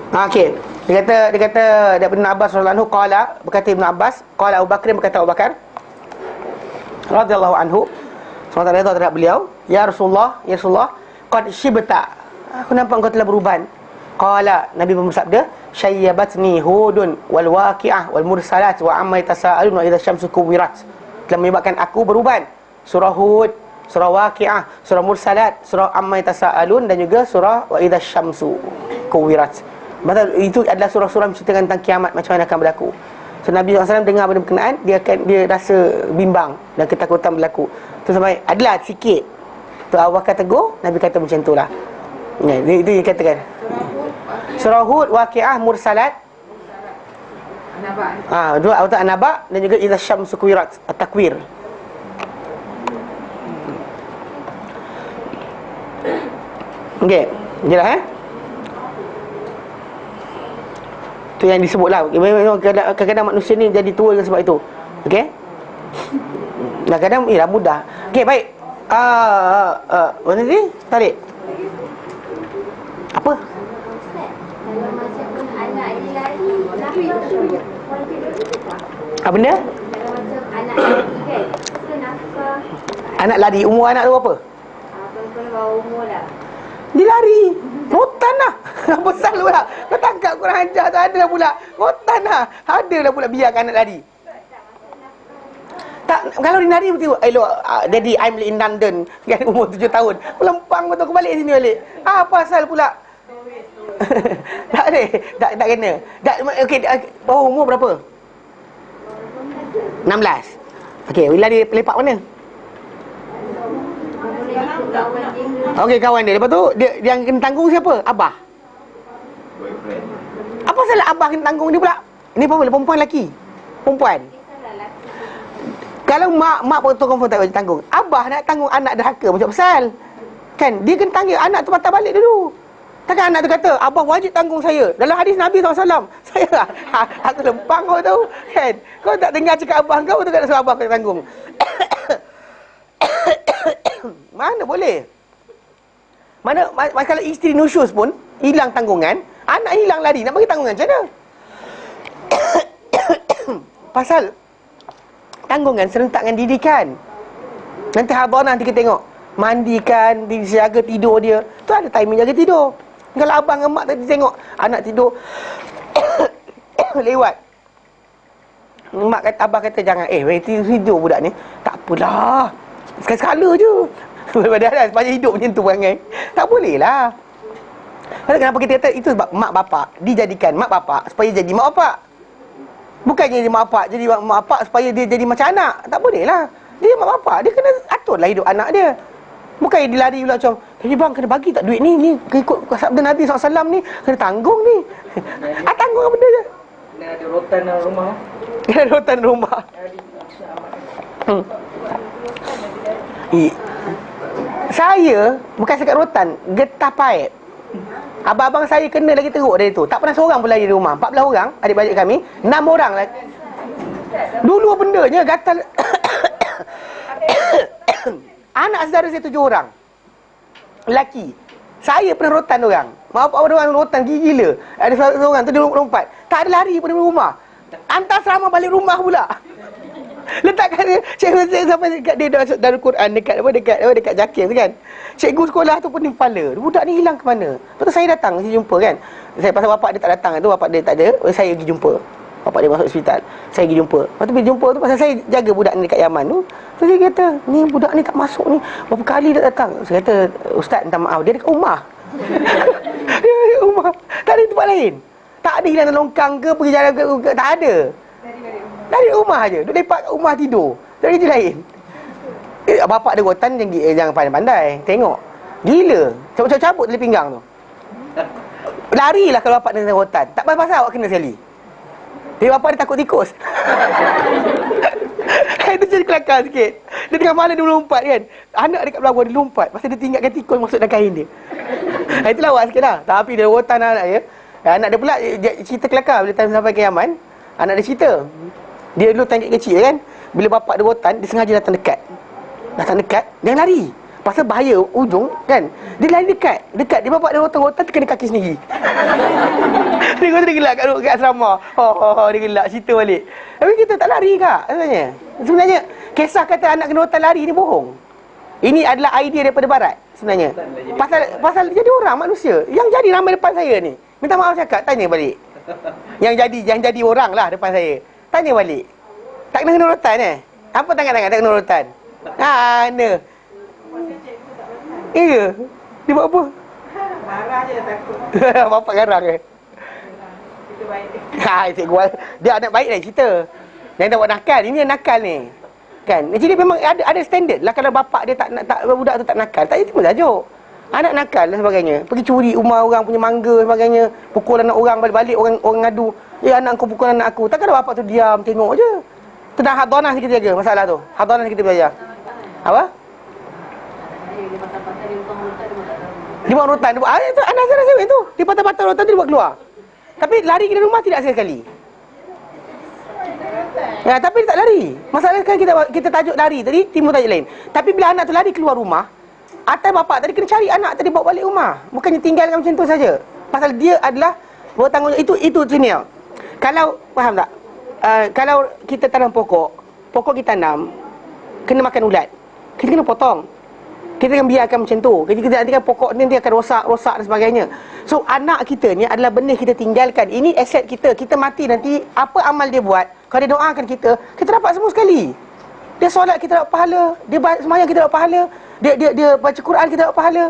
Okey, dia kata daripada Ibn Abbas radhiyallahu anhu qala, berkata Ibn Abbas, qala Abu Bakar, berkata Abu Bakar radhiyallahu anhu, semoga Allah terhadap beliau, ya Rasulullah, qad shibta, aku nampak engkau telah beruban. Qala, Nabi bersabda, syayyabatni Hudun wal waqi'ah wal mursalat wa amma yatasaalun wa idza syamsu kuwirat. Telah menyebabkan aku beruban. Surah Hud, surah Waqi'ah, surah Mursalat, surah amma yatasaalun, dan juga surah wa idza syamsu kuwirat. Maksud itu adalah surah-surah menceritakan tentang kiamat, macam mana akan berlaku. So Nabi SAW dengar benda berkenaan, dia rasa bimbang dan ketakutan berlaku. Tu sampai adalah sikit. Tu Abu Bakar tegur, Nabi kata macam itulah. Ya, itu dia katakan. Surah Hud, Waqi'ah, Mursalat, dua auta An-Naba, dan juga idza syamsu kuwirat, At-Takwir. Okey, jelas tu yang disebutlah. Kadang-kadang manusia ni jadi tua dengan sebab itu. Okey. Kadang-kadang ialah mudah. Okey, baik. Mana ni? Tarik. Apa? Kalau macam anak dia lari, Nabi tu Apa benda? kalau macam anak lari kan, tu nafkah. Anak lari, umur anak tu apa? Kalau bawah umur lah. Dia lari. Rotan lah. Apa salah pula? Kau tangkap kurang ajar tu, ada lah pula. Rotan lah. Ada lah pula biarkan anak lari. Tak, kalau dia lari betul. Elok, Daddy, I'm in London, kan, umur 7 tahun. Lempang betul, aku balik sini balik. Apa asal pula? Tak ada. Tak kena. Okey, bawah umur berapa? 16. Okey, bila dia lepak mana? Okey, kawan dia. Lepas tu dia yang kena tanggung siapa? Abah. Apa salah abah kena tanggung dia pula? Ini apa? Perempuan lelaki? Perempuan. Kalau mak pun confirm tak boleh tanggung. Abah nak tanggung anak derhaka macam pasal. Kan? Dia kena tanggung anak tu patah balik dulu. Takkan anak tu kata, abah wajib tanggung saya. Dalam hadis Nabi SAW, saya aku lempang kau tahu, kan? Kau tak dengar cakap abah kau, tu tak suruh abah kena tanggung. Mana boleh? Mana kalau isteri nusyus pun hilang tanggungan, anak hilang lari, nak bagi tanggungan macam mana? Pasal tanggungan serentak dengan didikan. Nanti hadanah nanti kita tengok, mandikan, dijaga tidur dia, tu ada timing jaga tidur. Kalau abang dengan mak tadi tengok anak tidur lewat, mak kata, abang kata jangan, tidur budak ni. Tak apalah, sekali-sekala je. Padahal sepanjang hidup macam tu perangai. Tak boleh lah. Kenapa kita kata itu sebab mak bapak dijadikan mak bapak supaya jadi mak bapak. Bukannya jadi mak bapak jadi mak bapak supaya dia jadi macam anak. Tak boleh lah. Dia mak bapak, dia kena aturlah hidup anak dia. Bukan dia lari pula macam, bang kena bagi tak duit ni ikut sabda Nabi SAW ni, kena tanggung ni. Tanggung apa benda je. Kena ada rotan dalam rumah. Kena ada rotan rumah. Saya bukan sekat rotan, getah paip. Abang-abang saya kena lagi teruk dari tu. Tak pernah seorang pun lagi di rumah. 14 orang adik-beradik kami, 6 orang lagi. Dulu bendanya gatal. Anak saudara saya 7 orang lelaki. Saya pernah rotan orang. Maaf, orang rotan gila. Ada seorang tu dia lompat. Tak ada lari pun dari rumah. Hantar serama balik rumah pula. Letakkan dia, cikgu saya sampai dekat dia dah masuk Darul Quran dekat Jakir tu kan. Cikgu sekolah tu pun ni kepala. Budak ni hilang ke mana? Lepas tu saya datang, saya jumpa kan. Saya pasal bapak dia tak datang tu, bapak dia tak ada. Saya pergi jumpa. Bapak dia masuk hospital. Saya pergi jumpa. Lepas tu pergi jumpa tu pasal saya jaga budak ni dekat Yaman tu. So dia kata, ni budak ni tak masuk ni. Berapa kali tak datang? Saya kata, ustaz minta maaf, dia dekat rumah. Dia dekat rumah. Tak ada tempat lain. Tak ada hilang longkang ke, pergi jalan ke, tak ada. Dari rumah aja. Duduk lepak kat rumah tidur. Tak ada kerja lain. Bapak dia rotan jangan pandai-pandai. Tengok. Gila. Cabut-cabut tali pinggang tu. Larilah kalau bapak dia rotan. Tak pasal awak kena sekali. Dia bapak dia takut tikus. Itu jadi kelakar sikit. Dia tengah malam dia lompat kan. Anak dia kat belakang dia lompat. Pasal dia tinggalkan tikus masuk dalam kain dia. Itu lawak sikit lah. Tapi dia rotan anak dia. Anak dia pula cerita kelakar. Bila time sampai ke Yaman, anak dia cerita. Dia dulu time kecil kan. Bila bapak dia rotan, dia sengaja datang dekat. Dia lari. Pasal bahaya ujung kan. Dia lari dekat. Dia bapak dia rotan terkena kaki sendiri. Dia gelak kat asrama. Dia gelak cerita balik. Tapi kita tak lari kak sebenarnya kisah kata anak kena rotan lari ni bohong. Ini adalah idea daripada barat sebenarnya. Pasal jadi orang manusia. Yang jadi ramai depan saya ni. Minta maaf cakap, tanya balik. Yang jadi orang lah depan saya. Tanya balik. Tak kena rotan Apa tangan-tangan tak kena rotan? Mana? Ya. Dia buat apa? Marah je takut. Bapak garang Kita baik. Cikgu dia anak baik dah cerita. Yang dah buat nakal. Ini yang nakal ni. Kan? Jadi memang ada standard lah. Kalau bapak dia tak budak tu tak nakal, tak terima tajuk. Anak nakal dan sebagainya. Pergi curi rumah orang punya mangga sebagainya. Pukul anak orang, balik-balik orang ngadu. Anak kau pukul anak aku. Takkan bapak tu diam tengok je. Tu dah hadonah kita jaga masalah tu. Hadonah kita belajar. Apa? Dia buat rotan. Itu anak saya rasa tu. Dia patah-patah rotan tu dia buat keluar. Tapi lari ke rumah tidak sekali. Tapi dia tak lari. Masalahnya kan kita tajuk lari tadi, timbul tajuk lain. Tapi bila anak tu lari keluar rumah, atas bapak tadi kena cari anak tadi bawa balik rumah. Bukannya tinggalkan macam tu saja. Pasal dia adalah bertanggungjawab. Itu sini. Kalau faham tak? Kalau kita tanam pokok kita tanam kena makan ulat. Kita kena potong. Kita akan biarkan macam tu. Kita nantikan pokok ni dia akan rosak dan sebagainya. So anak kita ni adalah benih kita tinggalkan. Ini aset kita. Kita mati nanti apa amal dia buat, kalau dia doakan kita dapat semua sekali. Dia solat kita dapat pahala, dia sembahyang kita dapat pahala, dia baca Quran kita dapat pahala.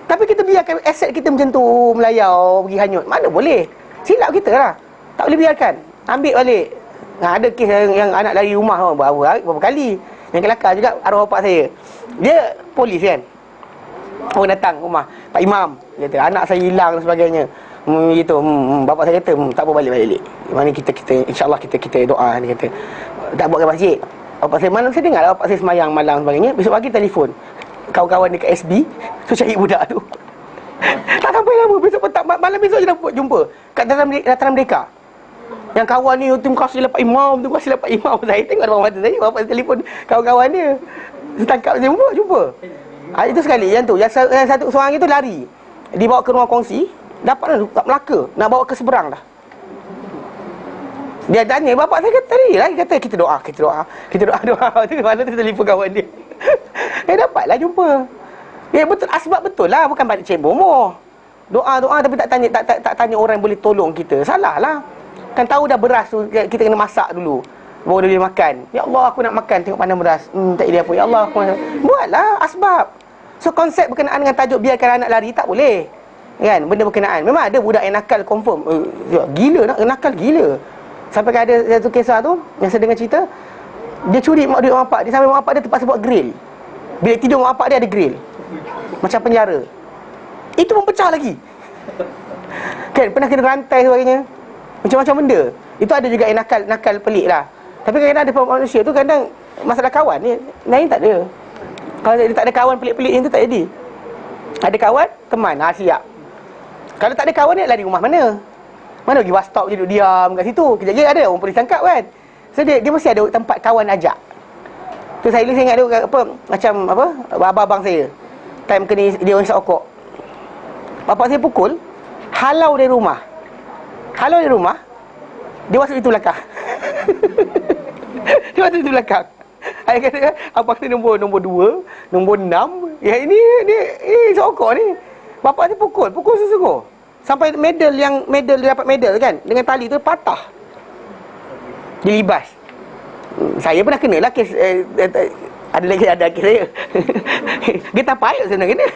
Tapi kita biarkan aset kita macam tu melayau, pergi hanyut. Mana boleh? Silap kita lah. Tak boleh biarkan. Ambil balik. Ada kes yang anak lari rumah berapa kali. Yang kelakar juga arwah bapak saya. Dia polis kan. Orang datang rumah Pak Imam, dia kata anak saya hilang dan sebagainya. Gitu. Bapak saya kata tak apa, balik. Mana kita insya-Allah kita doa. Dia kata tak buat ke masjid. Bapak saya mana saya dengar bapak saya semayang malam sebagainya. Besok pagi telefon kawan-kawan dekat SB tu cari budak tu. Tak sampai lama, besok petang malam besok je dapat jumpa kat dalam mereka. Yang kawan ni terima kasih Pak Imam, Saya tengok dalam mata saya bapak telefon kawan-kawan dia. Setangkap jumpa. Itu sekali yang tu. Yang satu seorang itu lari. Dibawa ke ruang kongsi, dapat kat Melaka, nak bawa ke seberang dah. Dia tanya bapak saya kata tadi lah, kata kita doa. Tu mana tu telefon kawan dia. Dapatlah jumpa. Betul, asbab betul lah, bukan balik cebong moh. Doa tapi tak tanya orang yang boleh tolong kita. Salah lah. Kan tahu dah beras tu kita kena masak dulu baru dia boleh makan. Ya Allah aku nak makan, tengok pandang beras. Tak ada apa. Ya Allah aku buatlah asbab. So konsep berkenaan dengan tajuk biarkan anak lari tak boleh. Kan benda berkenaan. Memang ada budak yang nakal confirm. Gila nakal gila. Sampai ada satu kisah tu yang saya dengar cerita, dia curi duit mak bapak dia sampai mak bapak dia terpaksa buat grill. Bilik tidur mak bapak dia ada grill. Macam penjara. Itu pun pecah lagi. Kan pernah kena rantai sebagainya. Macam-macam benda. Itu ada juga yang nakal pelik lah. Tapi kadang-kadang ada manusia tu kadang masalah kawan ni lain tak ada. Kalau dia tak ada kawan pelik-pelik yang tu tak jadi. Ada kawan, teman, siap. Kalau tak ada kawan ni lari rumah mana? Mana pergi bus stop je duduk diam kat situ. Kejap-kejap ada orang polis tangkap kan. So dia mesti ada tempat kawan ajak. Tu saya ingat tu macam abang saya. Time kena dia orang isap rokok. Bapak saya pukul, halau dari rumah. Dia masuk itu belakang. Saya kata apa kata nombor 2, nombor 6. Ya ini sokok ni. Bapak dia pukul sungguh-sungguh. Sampai dia dapat medal kan, dengan tali tu patah. Dilibas. Saya pernah kena lah kes ada kes saya. Getah payah saya nak kena.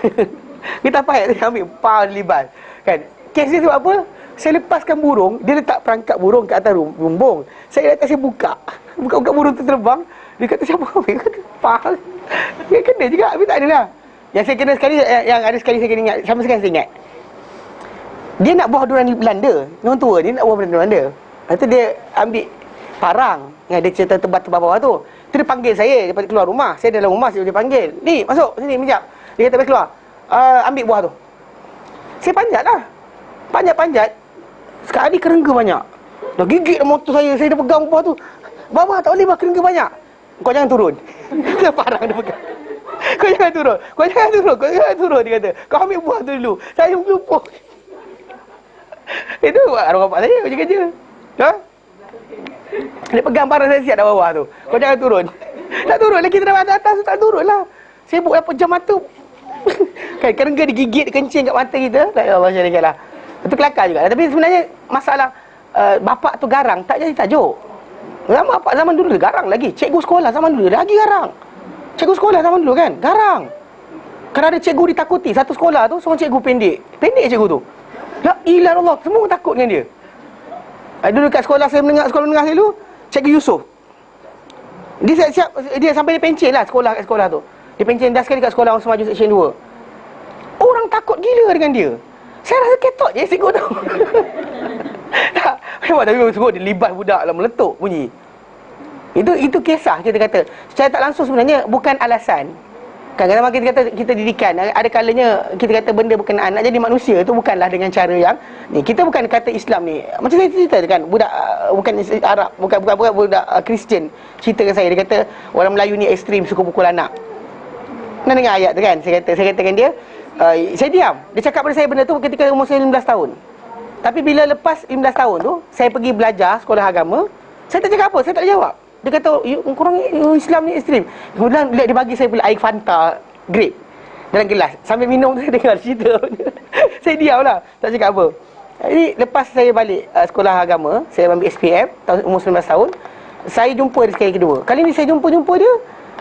Getah payah saya ambil dilibas. Kan. Kes dia sebab apa? Saya lepaskan burung, dia letak perangkap burung kat atas bumbung. Saya datang, saya buka burung tu terbang. Dia kata, siapa? Dia kata, faham. Dia kena juga, tapi tak adalah. Yang saya kena sekali, yang ada sekali saya kena ingat, sama sekali saya ingat. Dia nak buah durian Belanda. Orang tua dia nak buah durian Belanda. Lepas tu dia ambil parang yang ada cerita tebal-tebal bawah tu. Tu dia panggil saya daripada keluar rumah. Saya dalam rumah, dia panggil. Ni, masuk sini, sekejap. Dia kata, baik keluar. Ambil buah tu. Saya panjat lah. Panjat. Sekali kerengga banyak. Dah gigit motor saya dah pegang buah tu. Baba, tak boleh bah, kerengga banyak. Kau jangan turun. Dia parang dia pegang. Kau jangan turun, dia kata. Kau ambil buah tu dulu. Saya lupa. Itu arwah bapak saya kerja-kerja. Ha? Dia pegang parang saya siap dah bawah tu. Kau jangan turun. Tak turun lagi, kita dah atas tu tak turun lah. Sibuk dah pejam mata. Kan kerengga digigit, kencing kat mata kita. Tak Allah syarikat lah. Itu kelakar juga. Tapi sebenarnya masalah bapak tu garang tak jadi tajuk. Bapak zaman dulu garang lagi. Cikgu sekolah zaman dulu lagi garang. Cikgu sekolah zaman dulu kan garang. Kerana ada cikgu ditakuti. Satu sekolah tu seorang cikgu pendek cikgu tu. La ilah Allah, semua orang takut dengan dia. Dulu kat sekolah saya mendengar, sekolah menengah saya dulu, Cikgu Yusof. Dia siap-siap, dia sampai dia pencen lah kat sekolah tu. Dia pencen dah sekali kat sekolah Orang Semaju Seksyen 2. Orang takut gila dengan dia. Saya rasa ketot je cikgu tu. Tak, memang tapi semua dia libat budak lah, meletup bunyi. Itu kisah kita kata. Secara tak langsung sebenarnya bukan alasan. Kadang-kadang kita kata kita didikan, ada kalanya kita kata benda berkenaan nak jadi manusia tu bukanlah dengan cara yang ni. Kita bukan kata Islam ni. Macam saya cerita kan, budak bukan Arab, bukan budak Kristian cerita dengan saya. Dia kata orang Melayu ni ekstrim, suka pukul anak. Pernah dengar ayat tu kan? Saya katakan dia, saya diam. Dia cakap pada saya benda tu ketika umur saya 15 tahun. Tapi bila lepas 15 tahun tu, saya pergi belajar sekolah agama, saya tak cakap apa, saya tak jawab. Dia kata, korang Islam ni ekstrim. Kemudian dia bagi saya pula air Fanta grape dalam gelas. Sambil minum saya dengar cerita. Saya diam lah, tak cakap apa. Jadi lepas saya balik sekolah agama, saya ambil SPM tahun umur 19 tahun. Saya jumpa dia sekali kedua. Kali ni saya jumpa dia,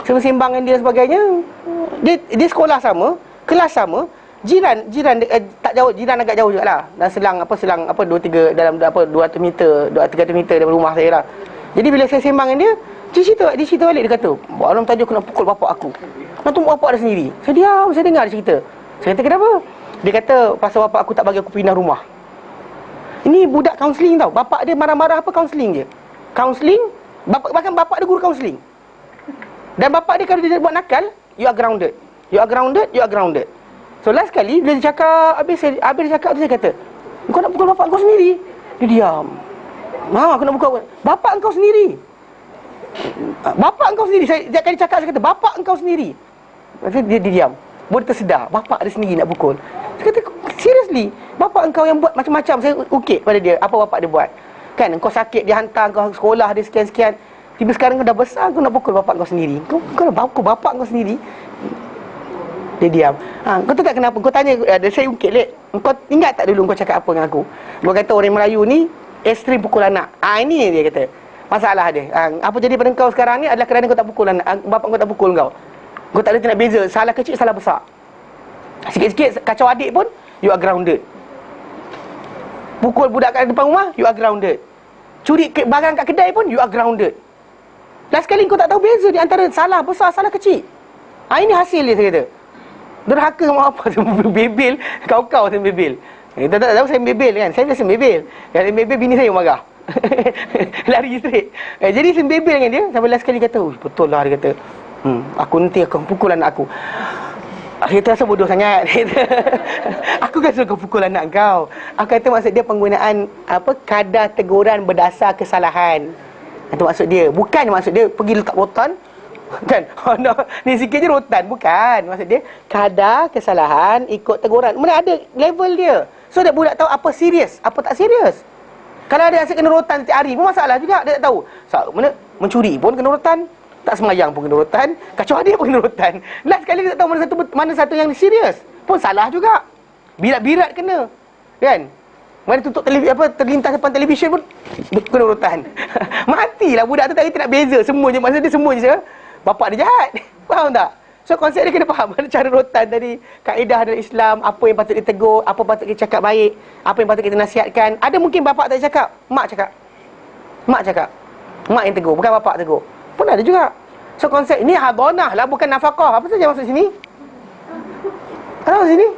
saya sembang dengan dia sebagainya. Dia sekolah sama, kelas sama, jiran tak jauh, jiran agak jauh jugalah. Dan selang 2-3 dalam 200 meter, 300 meter dari rumah saya lah. Jadi bila saya sembang dengan dia cerita balik. Dia kata, malam tadi aku nak pukul bapak aku. Nak tumbuk bapak dia sendiri. Saya diam, saya dengar dia cerita. Saya kata, kenapa? Dia kata, pasal bapak aku tak bagi aku pindah rumah. Ini budak kaunseling tau. Bapak dia marah-marah apa kaunseling dia. Kaunseling, bahkan bapak dia guru kaunseling. Dan bapak dia kalau dia buat nakal, you are grounded. You are grounded. So last kali bila dia cakap, habis dia cakap tu, saya kata, kau nak pukul bapak kau sendiri. Dia diam. Aku nak pukul bapak engkau sendiri. Bapak engkau sendiri. Saya setiap kali cakap saya kata bapak engkau sendiri. Dia diam. Baru tersedar bapak dia sendiri nak pukul. Saya kata, seriously, bapak engkau yang buat macam-macam. Saya ukit pada dia apa bapak dia buat. Kan kau sakit dia hantar kau sekolah dia sekian-sekian. Tiba sekarang kau dah besar, kau nak pukul bapak kau sendiri. Kau nak pukul bapak kau sendiri. Dia diam. Kau tahu tak kenapa? Kau tanya, saya ukit lek. Kau ingat tak dulu kau cakap apa dengan aku? Kau kata orang Melayu ni ekstrim pukul anak. Ini dia kata masalah dia. Apa jadi pada kau sekarang ni adalah kerana kau tak pukul anak, bapak kau tak pukul kau. Kau tak ada nak beza salah kecil, salah besar. Sikit-sikit kacau adik pun, you are grounded. Pukul budak kat depan rumah, you are grounded. Curi barang kat kedai pun, you are grounded. Last kali kau tak tahu beza di antara salah besar, salah kecil. Ini hasil dia, saya kata. Derhaka mak apa tu, bebel, kau-kau saya bebel. Kita tak tahu saya bebel kan. Saya biasa bebel. Kalau bebel bini saya marah. Lari straight. Jadi saya bebel dengan dia. Sampai last kali kata, betul lah dia kata. Aku nanti akan pukul anak aku. Kita rasa bodoh sangat. Aku kan suruh kau pukul anak kau. Aku kata maksud dia penggunaan kadar teguran berdasar kesalahan. Itu maksud dia. Bukan maksud dia pergi letak rotan. Kan? No, ni sikit je rotan. Bukan. Maksud dia kadar kesalahan ikut teguran. Mana ada level dia. So dia budak tahu apa serius, apa tak serius. Kalau ada asyik kena rotan setiap hari pun masalah juga. Dia tak tahu. Mana mencuri pun kena rotan, tak semayang pun kena rotan, kacau adik pun kena rotan. Last sekali dia tak tahu mana satu yang serius. Pun salah juga. Birat-birat kena. Kan? Mana tutup terlintas depan televisyen pun kena rotan. Matilah budak tu tak nak beza. Semua je. Maksud dia semua je. Bapak dia jahat. Faham tak? So konsep dia kena faham mana cara rotan tadi, kaedah dalam Islam, apa yang patut ditegur, apa patut kita cakap baik, apa yang patut kita nasihatkan. Ada mungkin bapak tak cakap, mak cakap. Mak cakap. Mak yang tegur, bukan bapak tegur. Pun ada juga. So konsep ini hadonah lah, bukan nafkah. Apa saja masuk sini? Apa masuk sini?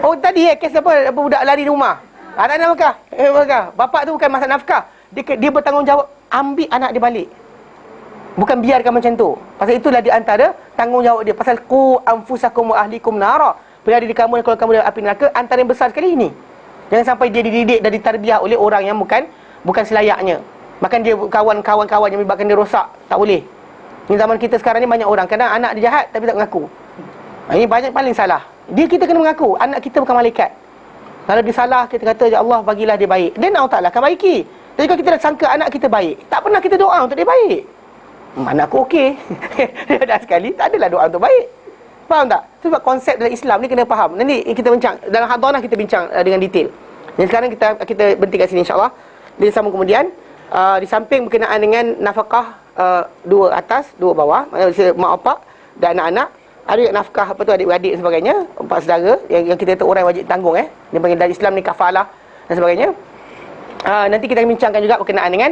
Oh tadi kes apa budak lari rumah. Anak nafkah. Bapak tu bukan masalah nafkah. Dia bertanggungjawab ambil anak dia balik. Bukan biarkan macam tu. Pasal itulah di antara tanggungjawab dia. Pasal qu anfusakum wa ahlikum nara. Bila diri kamu dan kalau kamu dari api neraka, antara yang besar sekali ini. Jangan sampai dia dididik dan ditarbiah oleh orang yang bukan selayaknya. Bahkan dia kawan-kawan yang menyebabkan dia rosak. Tak boleh. Ni zaman kita sekarang ni banyak orang kadang anak dia jahat tapi tak mengaku. Ini banyak paling salah. Kita kena mengaku anak kita bukan malaikat. Kalau dia salah, kita kata ya Allah bagilah dia baik. Dan Allah Ta'ala akan baiki. Tapi kalau kita dah sangka anak kita baik, tak pernah kita doa untuk dia baik. Anak aku okey. Dia dah sekali, tak adalah doa untuk baik. Faham tak? Sebab konsep dalam Islam ni kena faham. Nanti kita bincang, dalam hadonah kita bincang dengan detail. Dan sekarang kita berhenti kat sini insyaAllah. Dia sambung kemudian. Di samping berkenaan dengan nafkah, dua atas, dua bawah, mak opak dan anak-anak. Ada nafkah apa tu adik-beradik dan sebagainya, empat saudara yang kita kata orang wajib tanggung Dia panggil dalam Islam ni kafalah dan sebagainya. Nanti kita akan bincangkan juga berkenaan dengan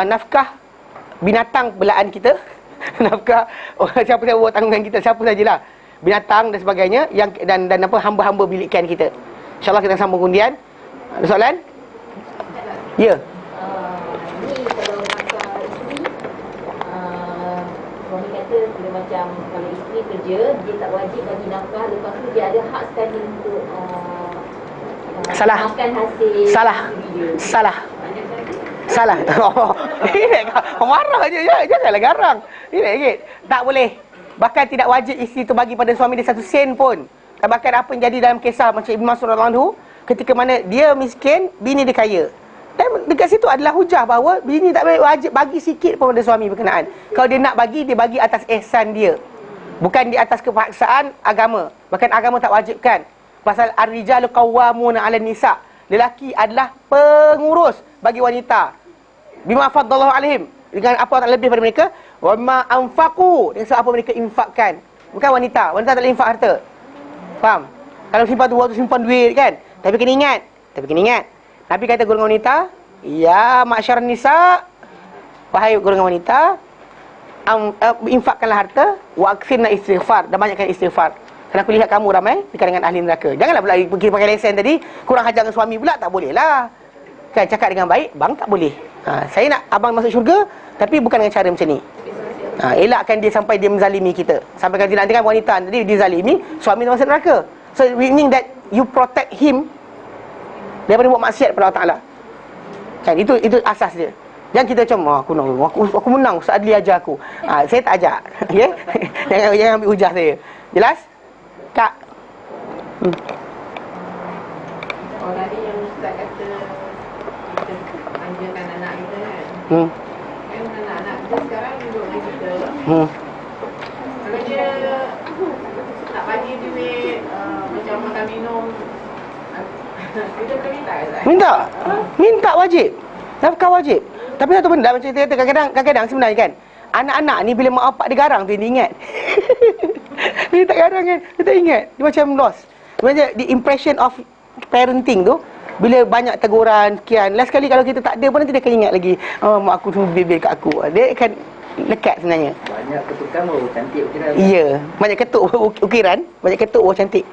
nafkah binatang belaan kita. Nafkah siapa-siapa buat tanggungan kita, siapa sajalah. Binatang dan sebagainya yang dan apa hamba-hamba bilikan kita. InsyaAllah kita sambung kemudian. Ada soalan? Ya. Ni kalau nafkah isteri, suami kata dia macam kalau isteri kerja, dia tak wajib bagi nafkah, lepas tu dia ada hak sekali untuk Salah. makan hasil dia. Salah. Kau marah je. Janganlah garang. Ini tak boleh. Bahkan tidak wajib isteri tu bagi pada suami dia 1 sen pun. Bahkan apa yang jadi dalam kisah macam Ibn Mas'ud radhiyallahu anhu, ketika mana dia miskin, bini dia kaya. Dan dekat situ adalah hujah bahawa bini tak wajib bagi sikit pun pada suami berkenaan. Kalau dia nak bagi, dia bagi atas ihsan dia, bukan di atas kepaksaan agama. Bahkan agama tak wajibkan. Pasal ar-rijalu qawwamuna 'alan nisa. Lelaki adalah pengurus bagi wanita. Bima faddallahu alaihim, dengan apa yang lebih pada mereka, wa ma anfaqu, dengan apa mereka infakkan. Bukan wanita tak boleh infak harta. Faham? Kalau simpan tu waktu simpan duit kan. Tapi kena ingat. Nabi kata golongan wanita, ya ma'syar nisa, wahai golongan wanita, infakkanlah harta, wa aktsirna istighfar, dan banyakkan istighfar. Kerana aku lihat kamu ramai di kalangan ahli neraka. Janganlah pula pergi pakai lesen tadi, kurang ajar dengan suami pula, tak boleh lah. Kan cakap dengan baik, bang tak boleh. Saya nak abang masuk syurga, tapi bukan dengan cara macam ni. Elakkan dia sampai dia menzalimi kita. Sampai nanti kan wanita tadi dizalimi, suami masuk neraka. So meaning that you protect him daripada buat maksiat pada Allah Ta'ala. Kan itu asas dia. Jangan kita macam aku menang, Ustaz Adli ajar aku. Saya tak ajar. Okey. Jangan ambil hujah saya. Jelas? Kak. Orang ni yang Ustaz kata kita anjurkan anak kita kan. Kan anak-anak kita sekarang duduk dengan kita. Kalau dia nak bagi duit macam makan minum, kita boleh minta ke tak? Minta wajib. Nafkah wajib. Tapi satu benda macam kita kata kadang-kadang sebenarnya kan, anak-anak ni bila mak bapak dia garang tu dia ingat. Dia tak garang kan, dia tak ingat. Dia macam lost. Macam the impression of parenting tu, bila banyak teguran sekian, last kali kalau kita tak ada pun nanti dia akan ingat lagi, mak aku tu bebel kat aku. Dia akan lekat sebenarnya. Banyak ketukan baru cantik ukiran. Ya, banyak ketuk ukiran, banyak ketuk baru cantik.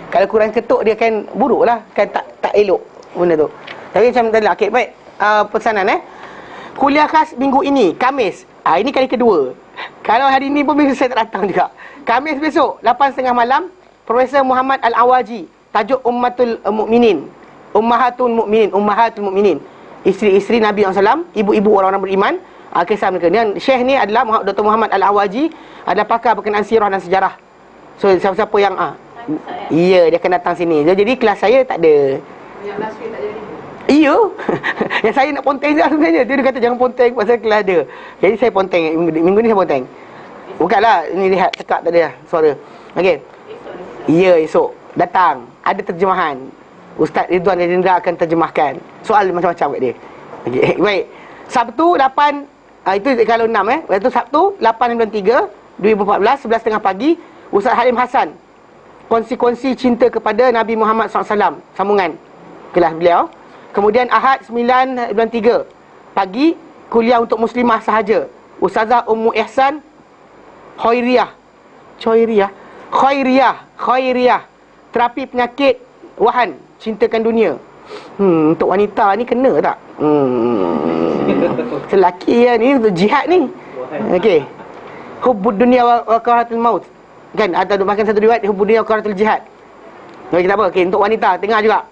Kalau kurang ketuk dia akan buruk lah, kan tak elok benda tu. Tapi macam tadi lah, okay, baik. Pesanan kuliah khas minggu ini, Khamis. Ini kali kedua. Kalau hari ni pun saya tak datang juga. Khamis besok 8.30 malam, Profesor Muhammad Al-Awaji, tajuk Ummatul Mukminin, Ummahatul Mukminin, isteri-isteri Nabi SAW, ibu-ibu orang-orang beriman. Kisah mereka. Dan Syekh ni adalah Dr. Muhammad Al-Awaji, adalah pakar berkenaan sirah dan sejarah. So siapa-siapa yang dia akan datang sini. Jadi kelas saya tak ada. Yang last week tak jadi. Iya. Yang saya nak ponteng je sebenarnya. Dia kata jangan ponteng pasal kelas dia. Jadi saya ponteng. Minggu ni saya ponteng. Bukanlah, ni lihat cekak tadi lah suara. Okey. Ya, esok datang. Ada terjemahan. Ustaz Ridwan Rindra akan terjemahkan. Soal macam-macam kat dia. Okey, baik. Sabtu 8, itu kalau 6 Lepas tu Sabtu 8.93 2014, 11.30 pagi, Ustaz Halim Hassan, kongsi cinta kepada Nabi Muhammad SAW, sambungan kelas beliau. Kemudian Ahad 9.93 pagi, kuliah untuk muslimah sahaja, Ustazah Ummu Ihsan Khairiyah, terapi penyakit wahan, cintakan dunia. Untuk wanita ni kena tak? Selaki ya, ni untuk jihad ni. Okey. Hubbud dunia wa karahatul maut. Kan ada makan satu riwayat hubbud dunia wa karahatul jihad. Okey, tak apa. Okey, untuk wanita tengah juga.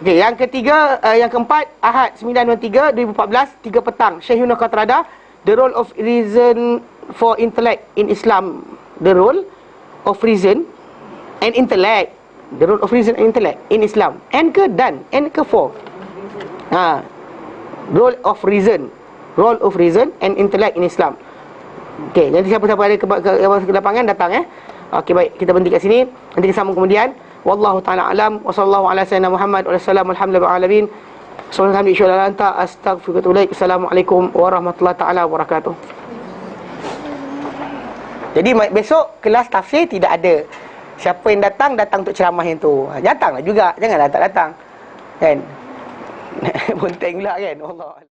Okey, yang ketiga, yang keempat, Ahad 9.23 2014, 3 petang, Syekhuna Qatrada, The Role of Reason for Intellect in Islam. The Role of Reason and Intellect. The role of reason and intellect in Islam. N ke dan? N ke for? Role of reason and intellect in Islam. Okey, nanti siapa-siapa ada ke lapangan datang Okey, baik, kita berhenti kat sini. Nanti kita sambung kemudian. Wallahu ta'ala alam wa sallallahu ala sayyidina Muhammad wa sallam alhamdulillahi alamin. Subhanallah anta astaghfiruka wa atubu ilaik. Assalamualaikum warahmatullahi taala wabarakatuh. Jadi besok kelas tafsir tidak ada. Siapa yang datang untuk ceramah yang tu. Datanglah juga, janganlah tak datang. Kan? Bonteng pula kan. Allah.